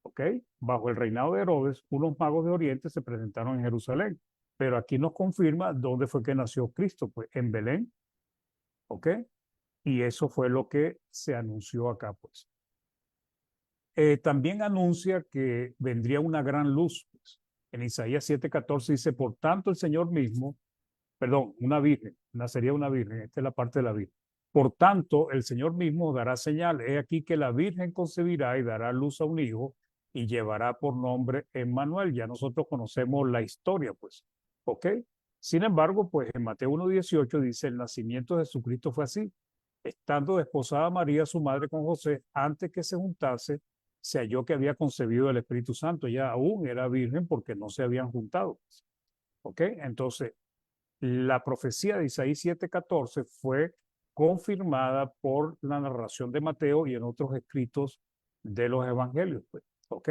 ¿ok? Bajo el reinado de Herodes, unos magos de Oriente se presentaron en Jerusalén. Pero aquí nos confirma dónde fue que nació Cristo, pues en Belén, ¿ok? Y eso fue lo que se anunció acá, pues. También anuncia que vendría una gran luz, pues. En Isaías 7:14 dice, por tanto el Señor mismo, perdón, una virgen, nacería una virgen, esta es la parte de la virgen. Por tanto, el Señor mismo dará señal. He aquí que la virgen concebirá y dará luz a un hijo y llevará por nombre Emmanuel. Ya nosotros conocemos la historia, pues. ¿Ok? Sin embargo, pues en Mateo 1:18 dice, el nacimiento de Jesucristo fue así. Estando desposada María, su madre, con José, antes que se juntase, se halló que había concebido el Espíritu Santo. Ella aún era virgen porque no se habían juntado, pues. ¿Ok? Entonces, la profecía de Isaías 7:14 fue confirmada por la narración de Mateo y en otros escritos de los evangelios, pues. ¿Ok?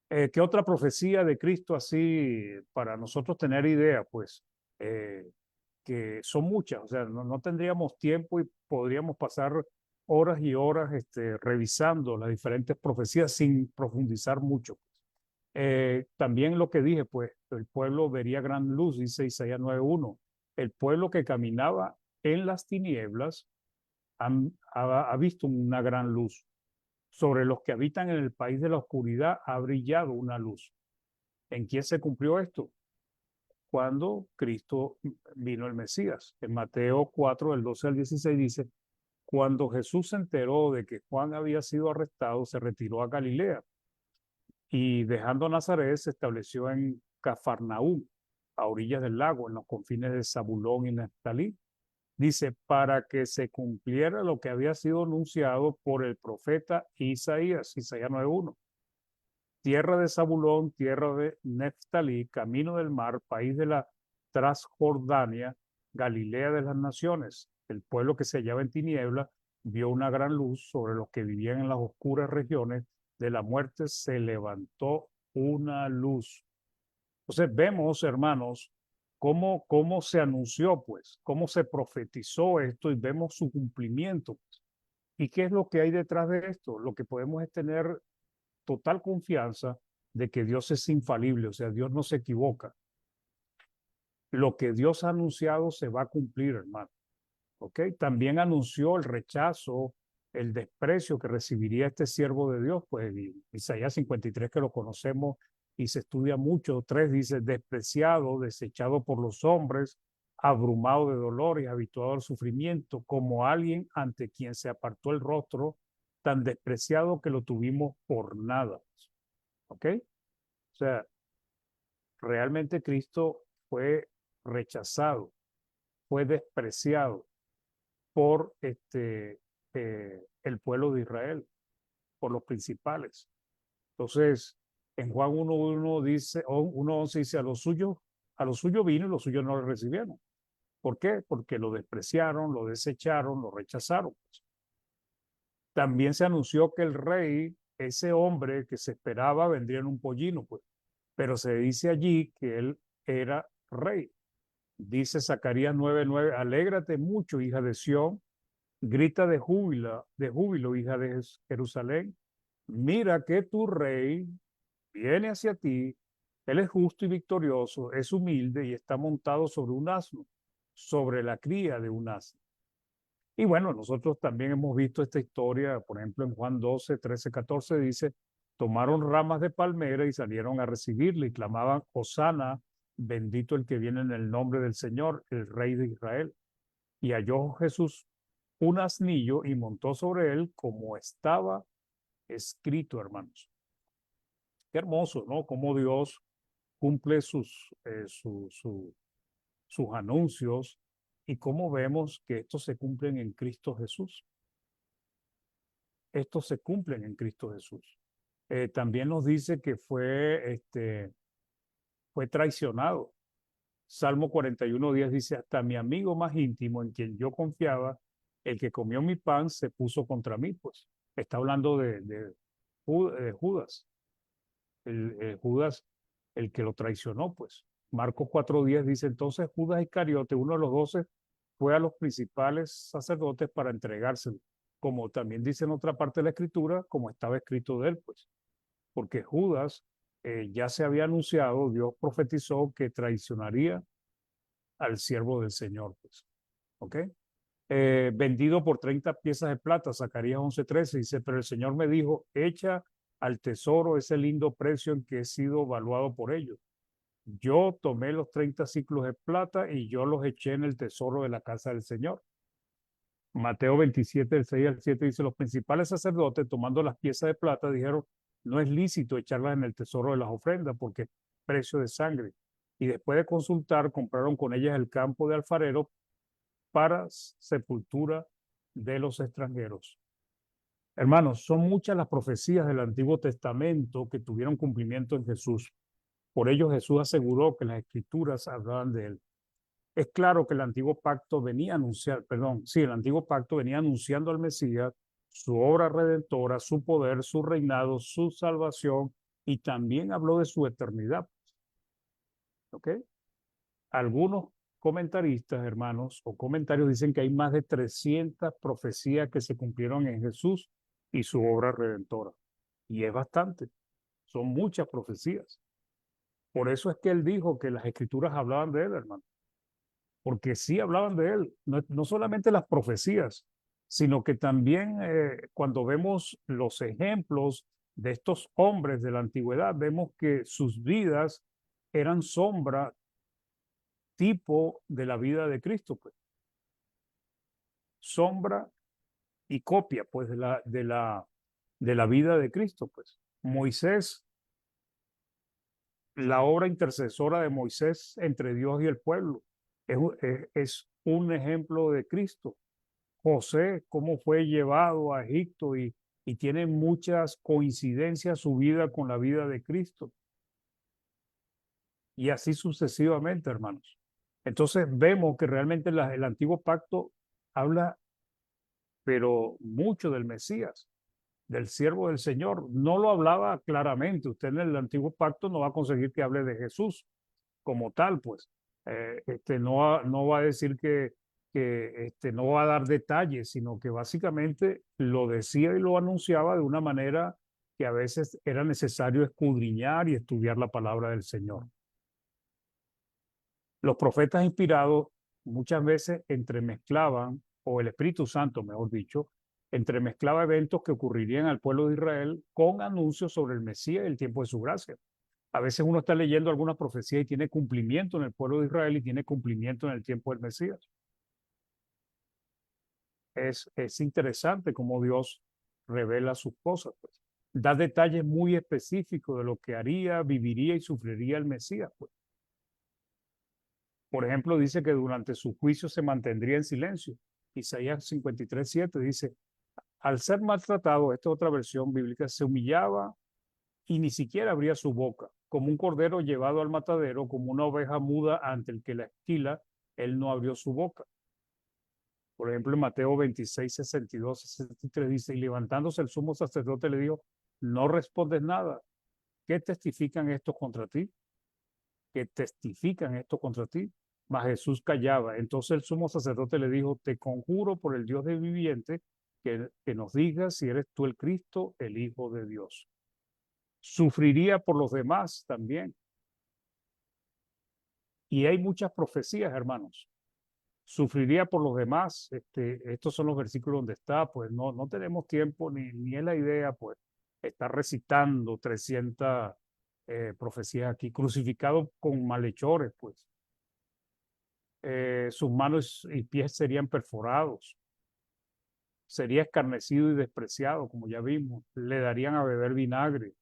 ¿Qué otra profecía de Cristo así para nosotros tener idea? Pues que son muchas, o sea, no tendríamos tiempo y podríamos pasar horas y horas revisando las diferentes profecías sin profundizar mucho. También lo que dije, pues el pueblo vería gran luz, dice Isaías 9:1. El pueblo que caminaba en las tinieblas ha visto una gran luz. Sobre los que habitan en el país de la oscuridad ha brillado una luz. ¿En quién se cumplió esto? Cuando Cristo vino el Mesías. En Mateo 4, del 12 al 16 dice, cuando Jesús se enteró de que Juan había sido arrestado, se retiró a Galilea y dejando Nazaret se estableció en Cafarnaúm, a orillas del lago, en los confines de Zabulón y Neftalí. Dice, para que se cumpliera lo que había sido anunciado por el profeta Isaías, Isaías 9:1. Tierra de Zabulón, tierra de Neftalí, camino del mar, país de la Transjordania, Galilea de las naciones. El pueblo que se hallaba en tiniebla vio una gran luz. Sobre los que vivían en las oscuras regiones de la muerte se levantó una luz. Entonces vemos, hermanos, cómo se anunció, pues, cómo se profetizó esto y vemos su cumplimiento. ¿Y qué es lo que hay detrás de esto? Lo que podemos es tener total confianza de que Dios es infalible, o sea, Dios no se equivoca. Lo que Dios ha anunciado se va a cumplir, hermano. ¿Ok? También anunció el rechazo, el desprecio que recibiría este siervo de Dios, pues Isaías 53, que lo conocemos y se estudia mucho. 3 dice, despreciado, desechado por los hombres, abrumado de dolor y habituado al sufrimiento, como alguien ante quien se apartó el rostro, tan despreciado que lo tuvimos por nada. ¿Ok? O sea, realmente Cristo fue rechazado, fue despreciado por el pueblo de Israel, por los principales. Entonces, en Juan 1:1 dice, 1:11 dice, a lo suyo vino y los suyos no lo recibieron. ¿Por qué? Porque lo despreciaron, lo desecharon, lo rechazaron. También se anunció que el rey, ese hombre que se esperaba, vendría en un pollino, pues. Pero se dice allí que él era rey. Dice Zacarías 9:9, alégrate mucho, hija de Sión, grita de júbilo, hija de Jerusalén. Mira que tu rey viene hacia ti. Él es justo y victorioso, es humilde y está montado sobre un asno, sobre la cría de un asno. Y bueno, nosotros también hemos visto esta historia, por ejemplo, en Juan 12, 13, 14 dice, tomaron ramas de palmera y salieron a recibirle y clamaban, Hosana, bendito el que viene en el nombre del Señor, el Rey de Israel. Y halló Jesús un asnillo y montó sobre él como estaba escrito, hermanos. Qué hermoso, ¿no? Cómo Dios cumple sus anuncios y cómo vemos que estos se cumplen en Cristo Jesús. Estos se cumplen en Cristo Jesús. También nos dice que fue traicionado. Salmo 41:10 dice, hasta mi amigo más íntimo en quien yo confiaba, el que comió mi pan, se puso contra mí. Pues está hablando de Judas. Judas, el que lo traicionó, pues. Marcos 4:10 dice, entonces Judas Iscariote, uno de los 12, fue a los principales sacerdotes para entregárselo, como también dice en otra parte de la escritura, como estaba escrito de él, pues. Porque Judas ya se había anunciado, Dios profetizó que traicionaría al siervo del Señor, pues. ¿Ok? Vendido por 30 piezas de plata, Zacarías 11:13 dice, pero el Señor me dijo, echa al tesoro ese lindo precio en que he sido evaluado por ellos. Yo tomé los 30 ciclos de plata y yo los eché en el tesoro de la casa del Señor. Mateo 27, del 6 al 7 dice, los principales sacerdotes, tomando las piezas de plata, dijeron, no es lícito echarlas en el tesoro de las ofrendas porque es precio de sangre. Y después de consultar, compraron con ellas el campo de alfarero para sepultura de los extranjeros. Hermanos, son muchas las profecías del Antiguo Testamento que tuvieron cumplimiento en Jesús. Por ello Jesús aseguró que las escrituras hablaban de él. Es claro que el antiguo pacto venía el antiguo pacto venía anunciando al Mesías, su obra redentora, su poder, su reinado, su salvación, y también habló de su eternidad. ¿Ok? Algunos comentaristas, hermanos, o comentarios dicen que hay más de 300 profecías que se cumplieron en Jesús y su obra redentora. Y es bastante. Son muchas profecías. Por eso es que él dijo que las escrituras hablaban de él, hermano. Porque sí hablaban de él, no solamente las profecías, sino que también cuando vemos los ejemplos de estos hombres de la antigüedad, vemos que sus vidas eran sombra tipo de la vida de Cristo, pues. Sombra y copia, pues, de la vida de Cristo, pues. Moisés, la obra intercesora de Moisés entre Dios y el pueblo, es un ejemplo de Cristo. José, cómo fue llevado a Egipto y tiene muchas coincidencias su vida con la vida de Cristo. Y así sucesivamente, hermanos. Entonces vemos que realmente el antiguo pacto habla, pero mucho del Mesías, del siervo del Señor. No lo hablaba claramente. Usted en el antiguo pacto no va a conseguir que hable de Jesús como tal, pues. No va a decir que no va a dar detalles, sino que básicamente lo decía y lo anunciaba de una manera que a veces era necesario escudriñar y estudiar la palabra del Señor. Los profetas inspirados muchas veces entremezclaban, o el Espíritu Santo, mejor dicho, entremezclaba eventos que ocurrirían al pueblo de Israel con anuncios sobre el Mesías y el tiempo de su gracia. A veces uno está leyendo alguna profecía y tiene cumplimiento en el pueblo de Israel y tiene cumplimiento en el tiempo del Mesías. Es interesante cómo Dios revela sus cosas, pues. Da detalles muy específicos de lo que haría, viviría y sufriría el Mesías, pues. Por ejemplo, dice que durante su juicio se mantendría en silencio. Isaías 53:7 dice, al ser maltratado, esta es otra versión bíblica, se humillaba y ni siquiera abría su boca, como un cordero llevado al matadero, como una oveja muda ante el que la esquila, él no abrió su boca. Por ejemplo, en Mateo 26:62-63 dice, y levantándose el sumo sacerdote le dijo, no respondes nada. ¿Qué testifican estos contra ti? ¿Qué testifican estos contra ti? Mas Jesús callaba. Entonces el sumo sacerdote le dijo, te conjuro por el Dios del viviente que nos digas si eres tú el Cristo, el Hijo de Dios. Sufriría por los demás también. Y hay muchas profecías, hermanos. Sufriría por los demás. Estos son los versículos donde está, pues no tenemos tiempo ni es la idea, pues, estar recitando 300 profecías aquí, crucificado con malhechores, pues. Sus manos y pies serían perforados, sería escarnecido y despreciado, como ya vimos, le darían a beber vinagre,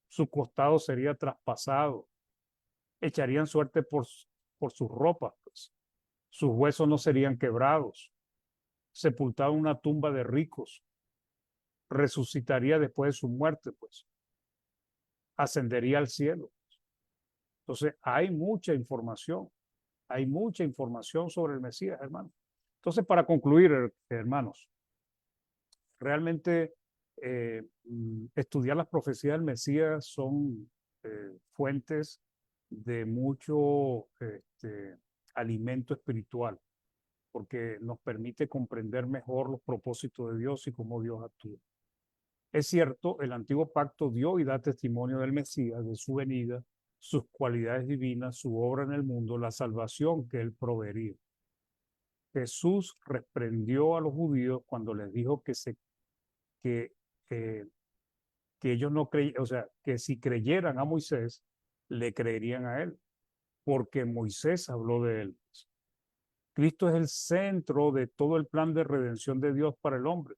su costado sería traspasado, echarían suerte por sus ropas, pues. Sus huesos no serían quebrados, sepultado en una tumba de ricos, resucitaría después de su muerte, pues, ascendería al cielo. Entonces, hay mucha información sobre el Mesías, hermanos. Entonces, para concluir, hermanos, realmente estudiar las profecías del Mesías son fuentes de mucho alimento espiritual, porque nos permite comprender mejor los propósitos de Dios y cómo Dios actúa. Es cierto, el antiguo pacto dio y da testimonio del Mesías, de su venida, sus cualidades divinas, su obra en el mundo, la salvación que él proveería. Jesús reprendió a los judíos cuando les dijo que ellos no creían, o sea, que si creyeran a Moisés, le creerían a él, porque Moisés habló de él. Cristo es el centro de todo el plan de redención de Dios para el hombre.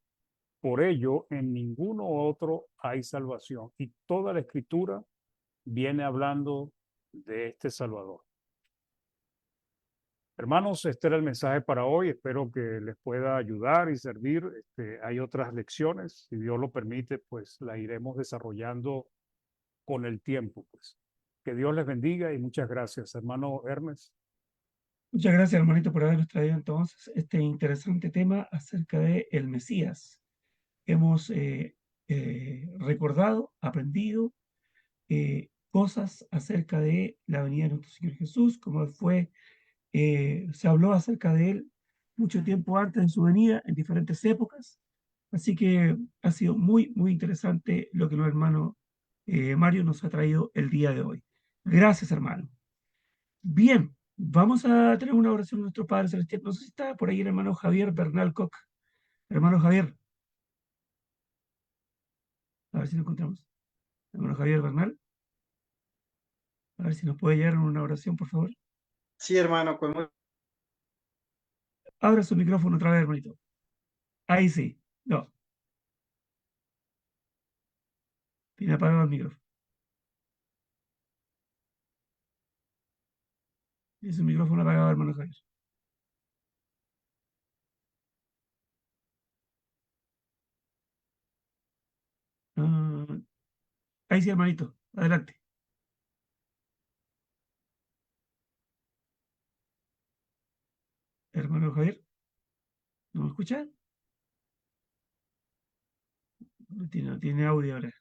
Por ello, en ninguno otro hay salvación. Y toda la Escritura viene hablando de este Salvador. Hermanos, este era el mensaje para hoy. Espero que les pueda ayudar y servir. Hay otras lecciones. Si Dios lo permite, pues la iremos desarrollando con el tiempo. Pues. Que Dios les bendiga y muchas gracias, hermano Hermes. Muchas gracias, hermanito, por habernos traído entonces este interesante tema acerca de el Mesías. Hemos recordado, aprendido cosas acerca de la venida de nuestro Señor Jesús, como se habló acerca de él mucho tiempo antes de su venida, en diferentes épocas. Así que ha sido muy, muy interesante lo que el hermano Mario nos ha traído el día de hoy. Gracias, hermano. Bien, vamos a tener una oración de nuestro Padre Celestial. No sé si está por ahí el hermano Javier Bernal Koch. Hermano Javier. A ver si lo encontramos. Hermano Javier Bernal. A ver si nos puede llegar en una oración, por favor. Sí, hermano, Abra su micrófono otra vez, hermanito. Ahí sí. No. Tiene apagado el micrófono. Tiene su micrófono apagado, hermano Javier. Ahí sí, hermanito. Adelante. Hermano Javier. ¿No me escucha? No tiene audio ahora.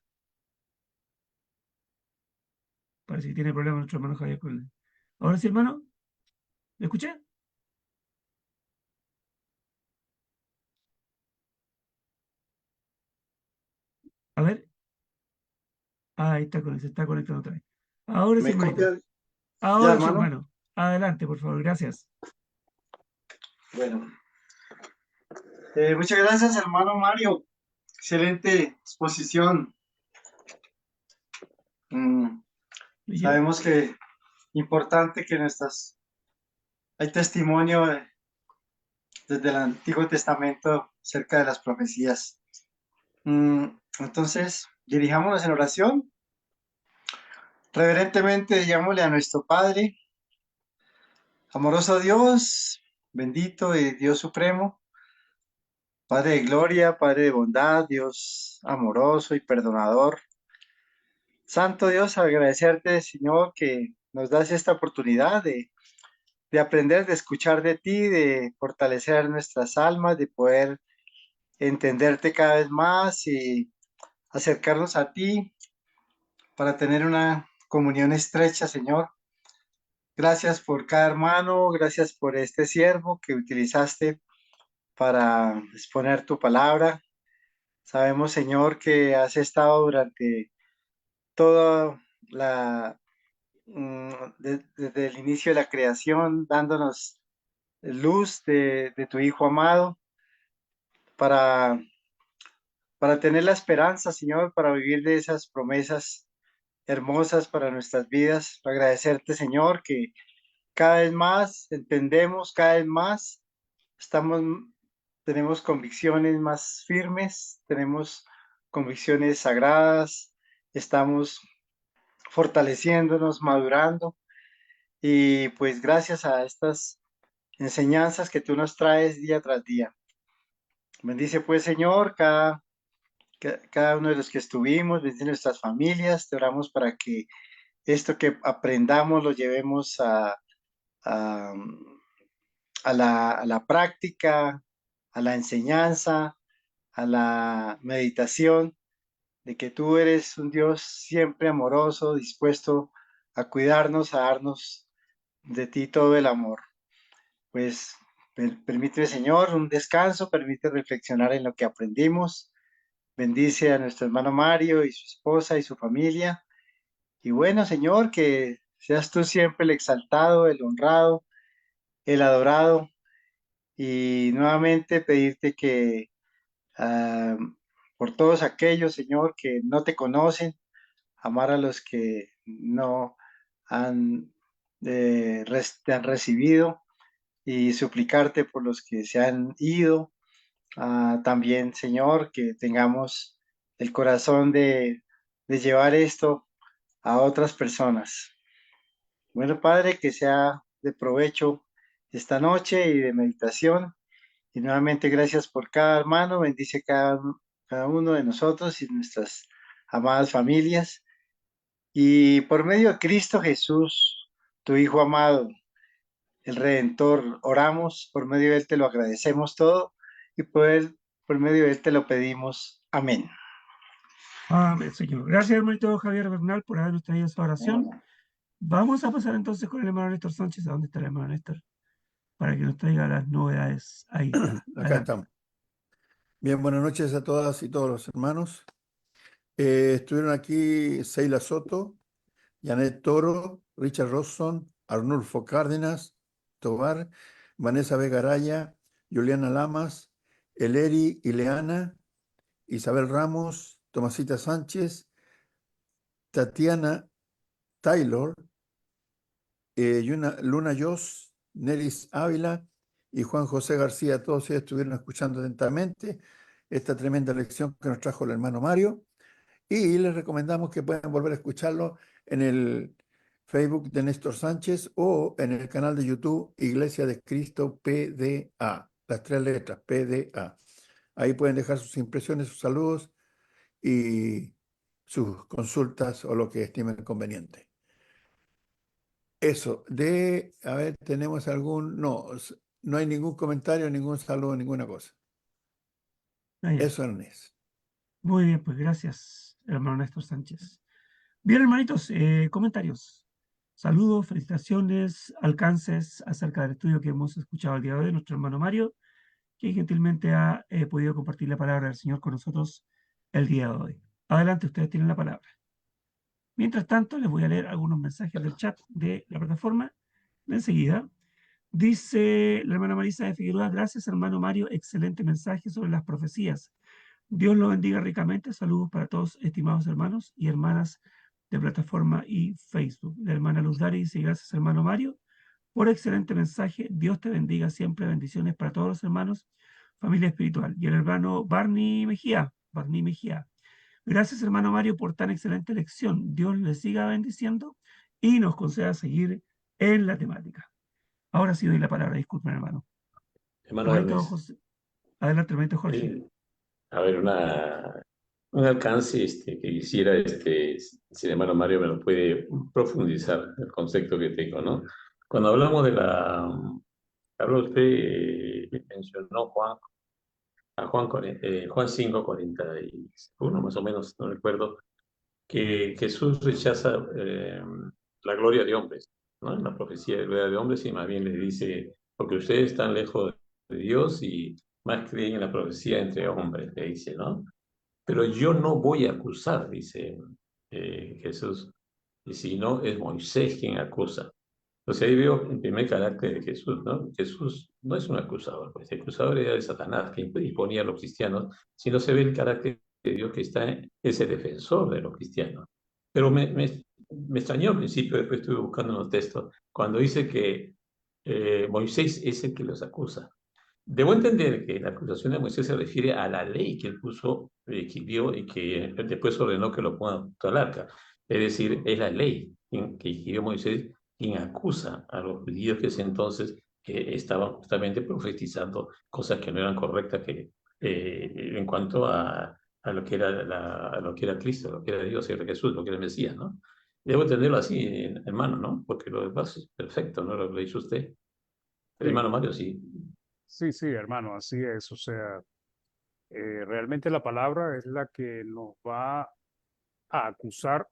Parece que tiene problemas nuestro hermano Javier con él. Ahora sí, hermano. ¿Me escucha? A ver. Ahí está, se está conectando otra vez. Ahora sí, ¿me hermanito. copia? Ya, Ahora sí, hermano. hermano. Adelante, por favor. Gracias. Bueno, muchas gracias, hermano Mario. Excelente exposición. ¿Me lleva? Sabemos que importante que hay testimonio desde el Antiguo Testamento acerca de las profecías. Entonces, dirijámonos en oración. Reverentemente, digámosle a nuestro Padre, amoroso Dios, bendito y Dios supremo, Padre de gloria, Padre de bondad, Dios amoroso y perdonador. Santo Dios, agradecerte, Señor, que nos das esta oportunidad de aprender, de escuchar de ti, de fortalecer nuestras almas, de poder entenderte cada vez más y acercarnos a ti para tener una comunión estrecha, Señor, Gracias por cada hermano, gracias por este siervo que utilizaste para exponer tu palabra. Sabemos, Señor, que has estado durante toda desde el inicio de la creación, dándonos luz de tu Hijo amado para, para tener la esperanza, Señor, para vivir de esas promesas hermosas para nuestras vidas. Agradecerte, Señor, que cada vez más entendemos, cada vez más estamos, tenemos convicciones más firmes, tenemos convicciones sagradas, estamos fortaleciéndonos, madurando y pues gracias a estas enseñanzas que tú nos traes día tras día. Bendice pues, Señor, cada uno de los que estuvimos, bendice nuestras familias, te oramos para que esto que aprendamos lo llevemos a, a la práctica, a la enseñanza, a la meditación, de que tú eres un Dios siempre amoroso, dispuesto a cuidarnos, a darnos de ti todo el amor. Pues permíteme, Señor, un descanso, permite reflexionar en lo que aprendimos. Bendice a nuestro hermano Mario y su esposa y su familia. Y bueno, Señor, que seas tú siempre el exaltado, el honrado, el adorado. Y nuevamente pedirte que por todos aquellos, Señor, que no te conocen, amar a los que no han, te han recibido y suplicarte por los que se han ido. También, Señor, que tengamos el corazón de llevar esto a otras personas. Bueno, Padre, que sea de provecho esta noche y de meditación. Y nuevamente gracias por cada hermano, bendice cada uno de nosotros y nuestras amadas familias. Y por medio de Cristo Jesús, tu Hijo amado, el Redentor, oramos, por medio de Él te lo agradecemos todo y por medio de Él te lo pedimos. Amén. Amén, Señor. Gracias, hermanito Javier Bernal, por habernos traído esa oración. Vamos a pasar entonces con el hermano Néstor Sánchez. ¿A dónde está el hermano Néstor? Para que nos traiga las novedades. Ahí está. Acá Adelante. estamos. Bien, buenas noches a todas y todos los hermanos. Estuvieron aquí Seila Soto, Janet Toro, Richard Rosson, Arnulfo Cárdenas, Tobar, Vanessa Vegaraya, Juliana Lamas, Eleri Ileana, Isabel Ramos, Tomasita Sánchez, Tatiana Taylor, Luna Yos, Neris Ávila y Juan José García. Todos ellos estuvieron escuchando atentamente esta tremenda lección que nos trajo el hermano Mario. Y les recomendamos que puedan volver a escucharlo en el Facebook de Néstor Sánchez o en el canal de YouTube Iglesia de Cristo PDA, las 3 letras, PDA. Ahí pueden dejar sus impresiones, sus saludos y sus consultas o lo que estimen conveniente. Eso, a ver, ¿tenemos algún? No hay ningún comentario, ningún saludo, ninguna cosa. Ah, ya. Eso, Ernest. Muy bien, pues gracias, hermano Néstor Sánchez. Bien, hermanitos, comentarios. Saludos, felicitaciones, alcances acerca del estudio que hemos escuchado el día de hoy, nuestro hermano Mario, que gentilmente ha podido compartir la palabra del Señor con nosotros el día de hoy. Adelante, ustedes tienen la palabra. Mientras tanto, les voy a leer algunos mensajes del chat de la plataforma de enseguida. Dice la hermana Marisa de Figueroa: gracias, hermano Mario, excelente mensaje sobre las profecías. Dios lo bendiga ricamente. Saludos para todos, estimados hermanos y hermanas de plataforma y Facebook. La hermana Luz Dari dice: gracias, hermano Mario, por excelente mensaje. Dios te bendiga siempre. Bendiciones para todos los hermanos, familia espiritual. Y el hermano Barney Mejía. Gracias, hermano Mario, por tan excelente lección. Dios le siga bendiciendo y nos conceda seguir en la temática. Ahora sí doy la palabra. Disculpen, hermano. Hermano Hermanito Ernest, José. Adelante, hermanito Jorge. a ver, un alcance que quisiera, si el hermano Mario me lo puede profundizar, el concepto que tengo, ¿no? Cuando hablamos habló usted, mencionó Juan 5, 41, más o menos, no recuerdo, que Jesús rechaza la gloria de hombres, ¿no? En la profecía de rueda de hombres, y más bien les dice, porque ustedes están lejos de Dios y más creen en la profecía entre hombres, le dice, ¿no? Pero yo no voy a acusar, dice Jesús, y si no, es Moisés quien acusa. Entonces ahí veo el primer carácter de Jesús, ¿no? Jesús no es un acusador, pues el acusador era de Satanás, que imponía a los cristianos, sino se ve el carácter de Dios que está en ese defensor de los cristianos. Pero me extrañó al principio, después estuve buscando en los textos, cuando dice que Moisés es el que los acusa. Debo entender que la acusación de Moisés se refiere a la ley que él puso, que dio y que después ordenó que lo pongan junto al arca. Es decir, es la ley que escribió Moisés quien acusa a los judíos que ese entonces que estaban justamente profetizando cosas que no eran correctas en cuanto a lo que era a lo que era Cristo, lo que era Dios, era Jesús, lo que era el Mesías, ¿no? Debo entenderlo así, hermano, ¿no? Porque lo demás es perfecto, ¿no? Lo hizo usted. El Sí, hermano Mario, sí. sí, hermano, así es. O sea, realmente la palabra es la que nos va a acusar,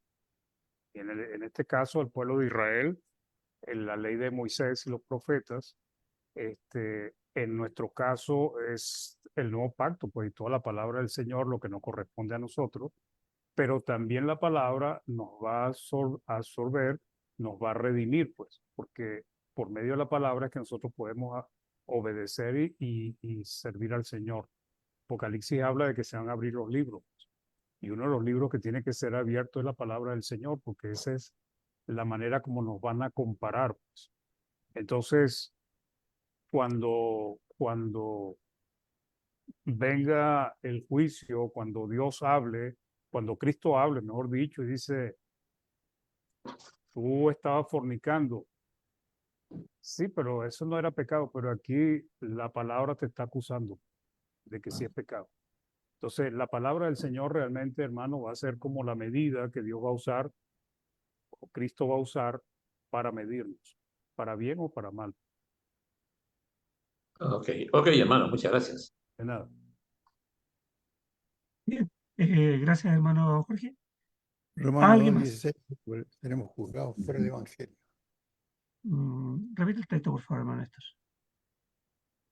en este caso, al pueblo de Israel, en la ley de Moisés y los profetas. En nuestro caso es el nuevo pacto, pues, y toda la palabra del Señor, lo que nos corresponde a nosotros, pero también la palabra nos va a absorber, nos va a redimir, pues, porque por medio de la palabra es que nosotros podemos obedecer y servir al Señor. Apocalipsis habla de que se van a abrir los libros, y uno de los libros que tiene que ser abierto es la palabra del Señor, porque esa es la manera como nos van a comparar, pues. Entonces, cuando venga el juicio, cuando Dios hable, cuando Cristo hable, mejor dicho, y dice, tú estabas fornicando. Sí, pero eso no era pecado, pero aquí la palabra te está acusando de que sí es pecado. Entonces, la palabra del Señor realmente, hermano, va a ser como la medida que Dios va a usar, o Cristo va a usar para medirnos, para bien o para mal. Ok, hermano, muchas gracias. De nada. Bien, gracias, hermano Jorge. Romanos ¿Alguien más? 2:16, seremos juzgados fuera del Evangelio. Repite el texto, por favor, hermano Néstor.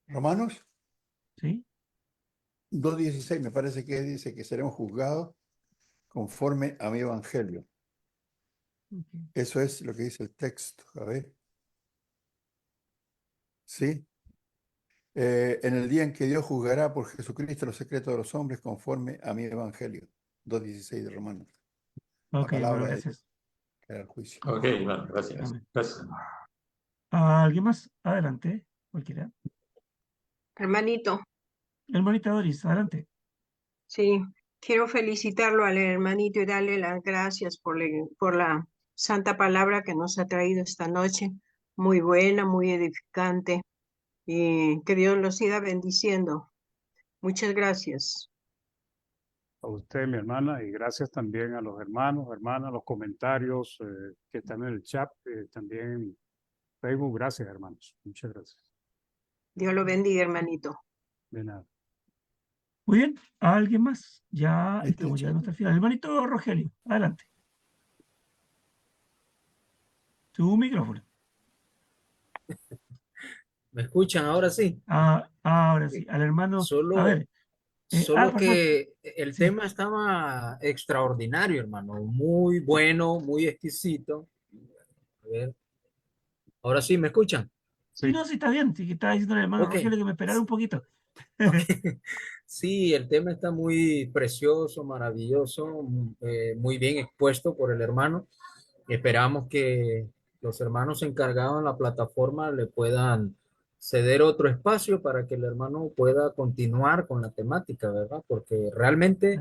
Romanos ¿Sí? 2:16 me parece que dice que seremos juzgados conforme a mi Evangelio. Okay. Eso es lo que dice el texto. A ver. Sí. En el día en que Dios juzgará por Jesucristo los secretos de los hombres conforme a mi Evangelio. 2:16 de Romanos. La Ok, hermano, palabra de Dios gracias. que hará el juicio. Ok, hermano, gracias. Amén. Gracias. ¿Alguien más? Adelante, cualquiera. Hermanito, Hermanita Doris, adelante. sí, quiero felicitarlo al hermanito y darle las gracias por la santa palabra que nos ha traído esta noche. Muy buena, muy edificante. Y que Dios lo siga bendiciendo. Muchas gracias. A usted, mi hermana, y gracias también a los hermanos, hermanas, los comentarios que están en el chat, también en Facebook. Gracias, hermanos. Muchas gracias. Dios lo bendiga, hermanito. De nada. Muy bien, ¿alguien más? Ya Ahí está estamos el llegando chat. hasta el final. Hermanito Rogelio, adelante. Tu micrófono. ¿Me escuchan ahora sí? Ahora sí, al hermano. A Solo, ver, solo perdón. que el Sí. tema estaba extraordinario, hermano. Muy bueno, muy exquisito. A ver, ahora sí, ¿me escuchan? Sí, Sí. no, sí está bien. Sí, que estaba diciendo al hermano Ok. Rogelio que me esperara un poquito. Ok. Sí, el tema está muy precioso, maravilloso, muy bien expuesto por el hermano. Esperamos que los hermanos encargados en la plataforma le puedan ceder otro espacio para que el hermano pueda continuar con la temática, ¿verdad? Porque realmente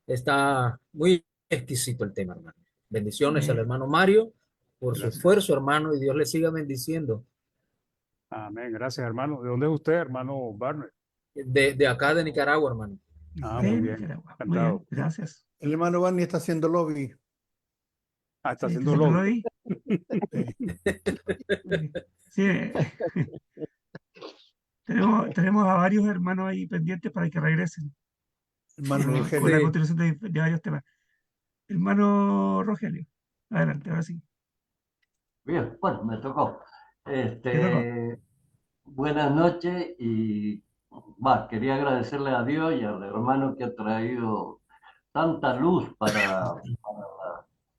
está muy exquisito el tema, hermano. Bendiciones al hermano Mario por su Gracias. esfuerzo, hermano, y Dios le siga bendiciendo. Amén. Gracias, hermano. ¿De dónde es usted, hermano Barnett? De acá de Nicaragua, hermano. Muy De bien. Nicaragua. Muy Encantado. bien, gracias. El hermano Barney está haciendo lobby. Está Sí, haciendo haciéndolo lobby. ahí. Sí. Tenemos a varios hermanos ahí pendientes para que regresen Hermano con la Rogelio. continuación de varios temas. Hermano Rogelio, adelante, ahora sí. Bien, bueno, me tocó. Te tocó. Buenas noches y quería agradecerle a Dios y al hermano que ha traído tanta luz para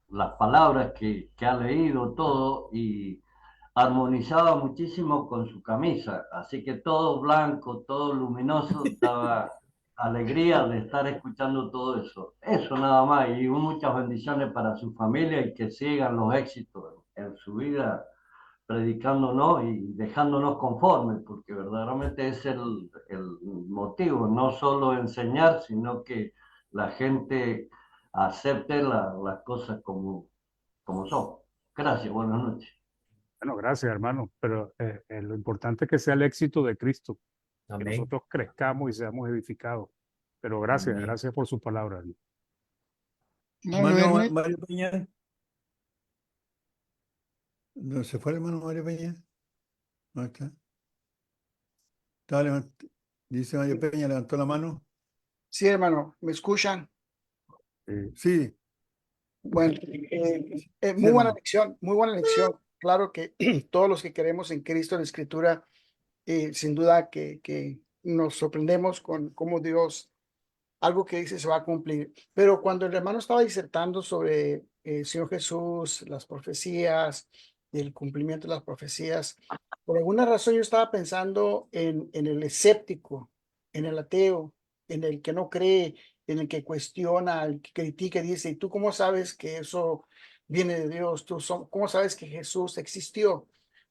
las palabras que ha leído todo y armonizaba muchísimo con su camisa, así que todo blanco, todo luminoso, daba alegría de estar escuchando todo eso. Eso nada más y muchas bendiciones para su familia y que sigan los éxitos en su vida predicándonos y dejándonos conformes, porque verdaderamente es el motivo, no solo enseñar, sino que la gente acepte las cosas como son. Gracias, buenas noches. Bueno, gracias, hermano, pero lo importante es que sea el éxito de Cristo, que Amén. nosotros crezcamos y seamos edificados. Pero gracias, Amén. gracias por su palabra. Hermano Mario Peña. ¿No se fue el hermano Mario Peña? ¿Dónde está? Dice Mario Peña, levantó la mano. Sí, hermano, ¿me escuchan? Sí, Bueno, sí, muy buena hermano. lección, muy buena lección. Claro que todos los que queremos en Cristo, en la Escritura, sin duda que nos sorprendemos con cómo Dios, algo que dice se va a cumplir. Pero cuando el hermano estaba disertando sobre el Señor Jesús, las profecías, el cumplimiento de las profecías, por alguna razón yo estaba pensando en el escéptico, en el ateo, en el que no cree, en el que cuestiona, el que critica, y dice, ¿y tú cómo sabes que eso viene de Dios? ¿Cómo sabes que Jesús existió?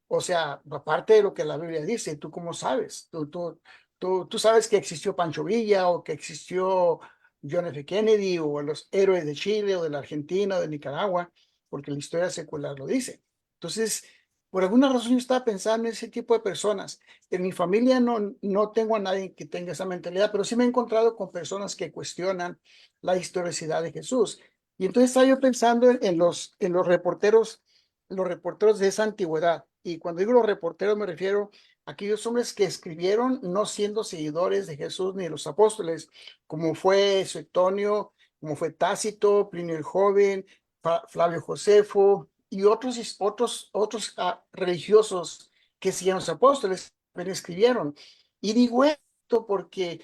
O sea, aparte de lo que la Biblia dice, ¿tú cómo sabes? Tú sabes que existió Pancho Villa o que existió John F. Kennedy o los héroes de Chile o de la Argentina o de Nicaragua, porque la historia secular lo dice. Entonces, por alguna razón yo estaba pensando en ese tipo de personas. En mi familia no tengo a nadie que tenga esa mentalidad, pero sí me he encontrado con personas que cuestionan la historicidad de Jesús. Y entonces estaba yo pensando en los reporteros de esa antigüedad. Y cuando digo los reporteros me refiero a aquellos hombres que escribieron no siendo seguidores de Jesús ni de los apóstoles, como fue Suetonio, como fue Tácito, Plinio el Joven, Flavio Josefo y otros religiosos que siguen los apóstoles, pero escribieron. Y digo esto porque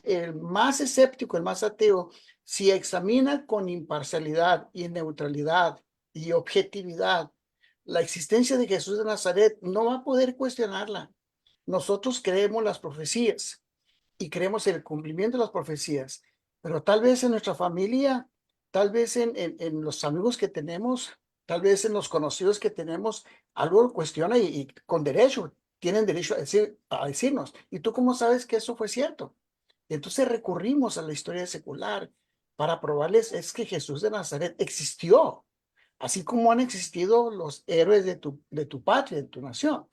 el más escéptico, el más ateo, si examina con imparcialidad y neutralidad y objetividad la existencia de Jesús de Nazaret, no va a poder cuestionarla. Nosotros creemos las profecías y creemos en el cumplimiento de las profecías, pero tal vez en nuestra familia, tal vez en los amigos que tenemos, tal vez en los conocidos que tenemos, algo lo cuestiona y con derecho, tienen derecho a decirnos. ¿Y tú cómo sabes que eso fue cierto? Entonces recurrimos a la historia secular para probarles es que Jesús de Nazaret existió, así como han existido los héroes de tu patria, de tu nación.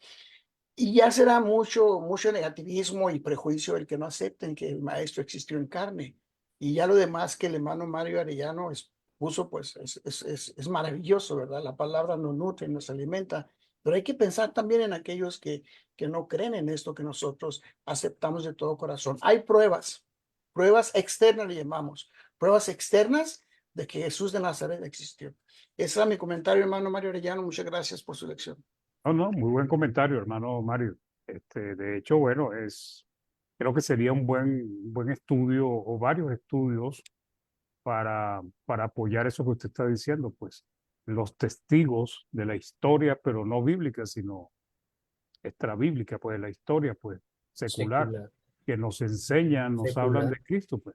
Y ya será mucho negativismo y prejuicio el que no acepten que el maestro existió en carne. Y ya lo demás que el hermano Mario Arellano puso, pues es maravilloso, ¿verdad? La palabra nos nutre, nos alimenta. Pero hay que pensar también en aquellos que no creen en esto que nosotros aceptamos de todo corazón. Hay pruebas externas le llamamos, pruebas externas de que Jesús de Nazaret existió. Ese era mi comentario, hermano Mario Arellano. Muchas gracias por su lección. No, no, muy buen comentario, hermano Mario. De hecho, bueno, creo que sería un buen estudio o varios estudios para apoyar eso que usted está diciendo, pues los testigos de la historia, pero no bíblica, sino extrabíblica, pues la historia, pues secular, Secular. que nos enseñan, nos hablan Secular. de Cristo, pues,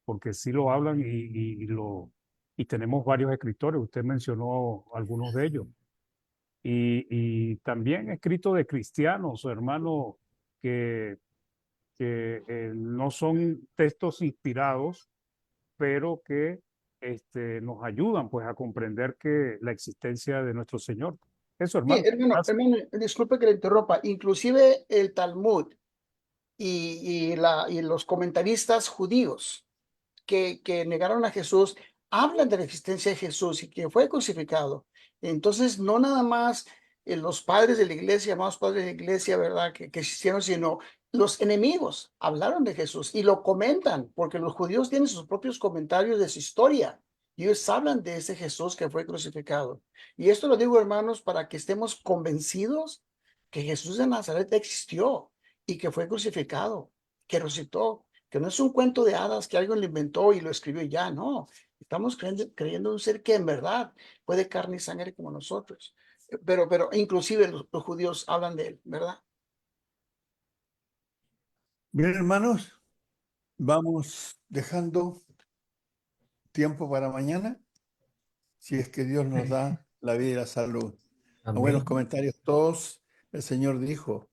porque sí lo hablan y tenemos varios escritores, usted mencionó algunos de ellos. Y también escritos de cristianos, hermano, que no son textos inspirados, pero que nos ayudan pues a comprender que la existencia de nuestro Señor. Eso, Sí, hermano. Gracias. hermano, disculpe que le interrumpa. Inclusive el Talmud y los comentaristas judíos que negaron a Jesús hablan de la existencia de Jesús y que fue crucificado. Entonces, no nada más los padres de la iglesia, llamados padres de la iglesia, ¿verdad? Que existieron, sino los enemigos hablaron de Jesús y lo comentan, porque los judíos tienen sus propios comentarios de su historia Y ellos hablan de ese Jesús que fue crucificado. Y esto lo digo, hermanos, para que estemos convencidos que Jesús de Nazaret existió y que fue crucificado, que resucitó, que no es un cuento de hadas que alguien lo inventó y lo escribió y ya, no. Estamos creyendo en un ser que en verdad puede carne y sangre como nosotros. Pero inclusive los judíos hablan de él, ¿verdad? Bien, hermanos, vamos dejando tiempo para mañana, si es que Dios nos da la vida y la salud. Buenos Amén. comentarios todos. El Señor dijo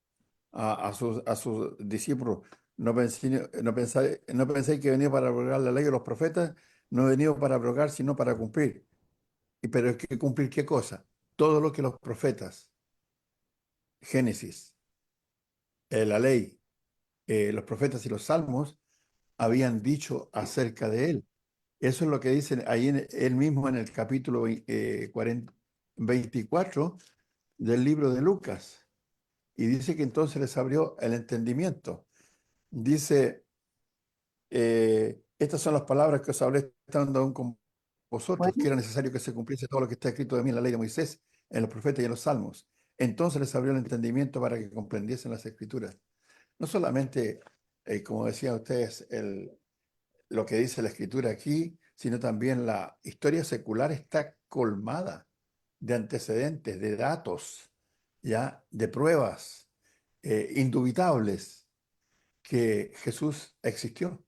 a sus discípulos, no penséis que venía para abrogar la ley de los profetas, no he venido para abrogar, sino para cumplir. Pero es que cumplir ¿qué cosa? Todo lo que los profetas, Génesis, la ley, los profetas y los salmos habían dicho acerca de él. Eso es lo que dice ahí él mismo en el capítulo 24 del libro de Lucas. Y dice que entonces les abrió el entendimiento. Dice, estas son las palabras que os hablé estando aún con vosotros, que era necesario que se cumpliese todo lo que está escrito de mí en la ley de Moisés, en los profetas y en los salmos. Entonces les abrió el entendimiento para que comprendiesen las escrituras. No solamente, como decían ustedes, lo que dice la escritura aquí, sino también la historia secular está colmada de antecedentes, de datos, ya, de pruebas indubitables que Jesús existió.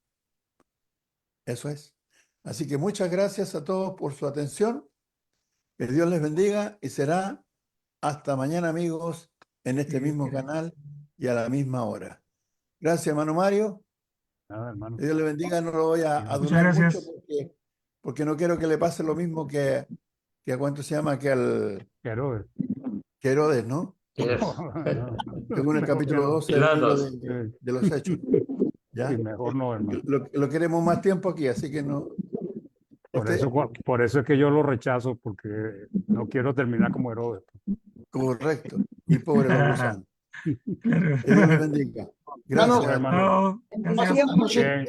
Eso es. Así que muchas gracias a todos por su atención. Que Dios les bendiga y será hasta mañana, amigos, en este mismo canal y a la misma hora. Gracias, hermano Mario. Nada, hermano. Que Dios le bendiga. No lo voy a Muchas durar mucho gracias. porque no quiero que le pase lo mismo que a cuánto se llama, que Herodes. que Herodes, ¿no? No, Según el capítulo 12 del libro Pilatos. de los Hechos. ¿Ya? sí, mejor no, hermano. Lo queremos más tiempo aquí, así que no. Por eso es que yo lo rechazo, porque no quiero terminar como Herodes. Correcto. Y pobre los gusanos. Claro. Que Dios les bendiga. Gracias, Hermanos, hermano. Chao. Gracias. Pasemos Bien.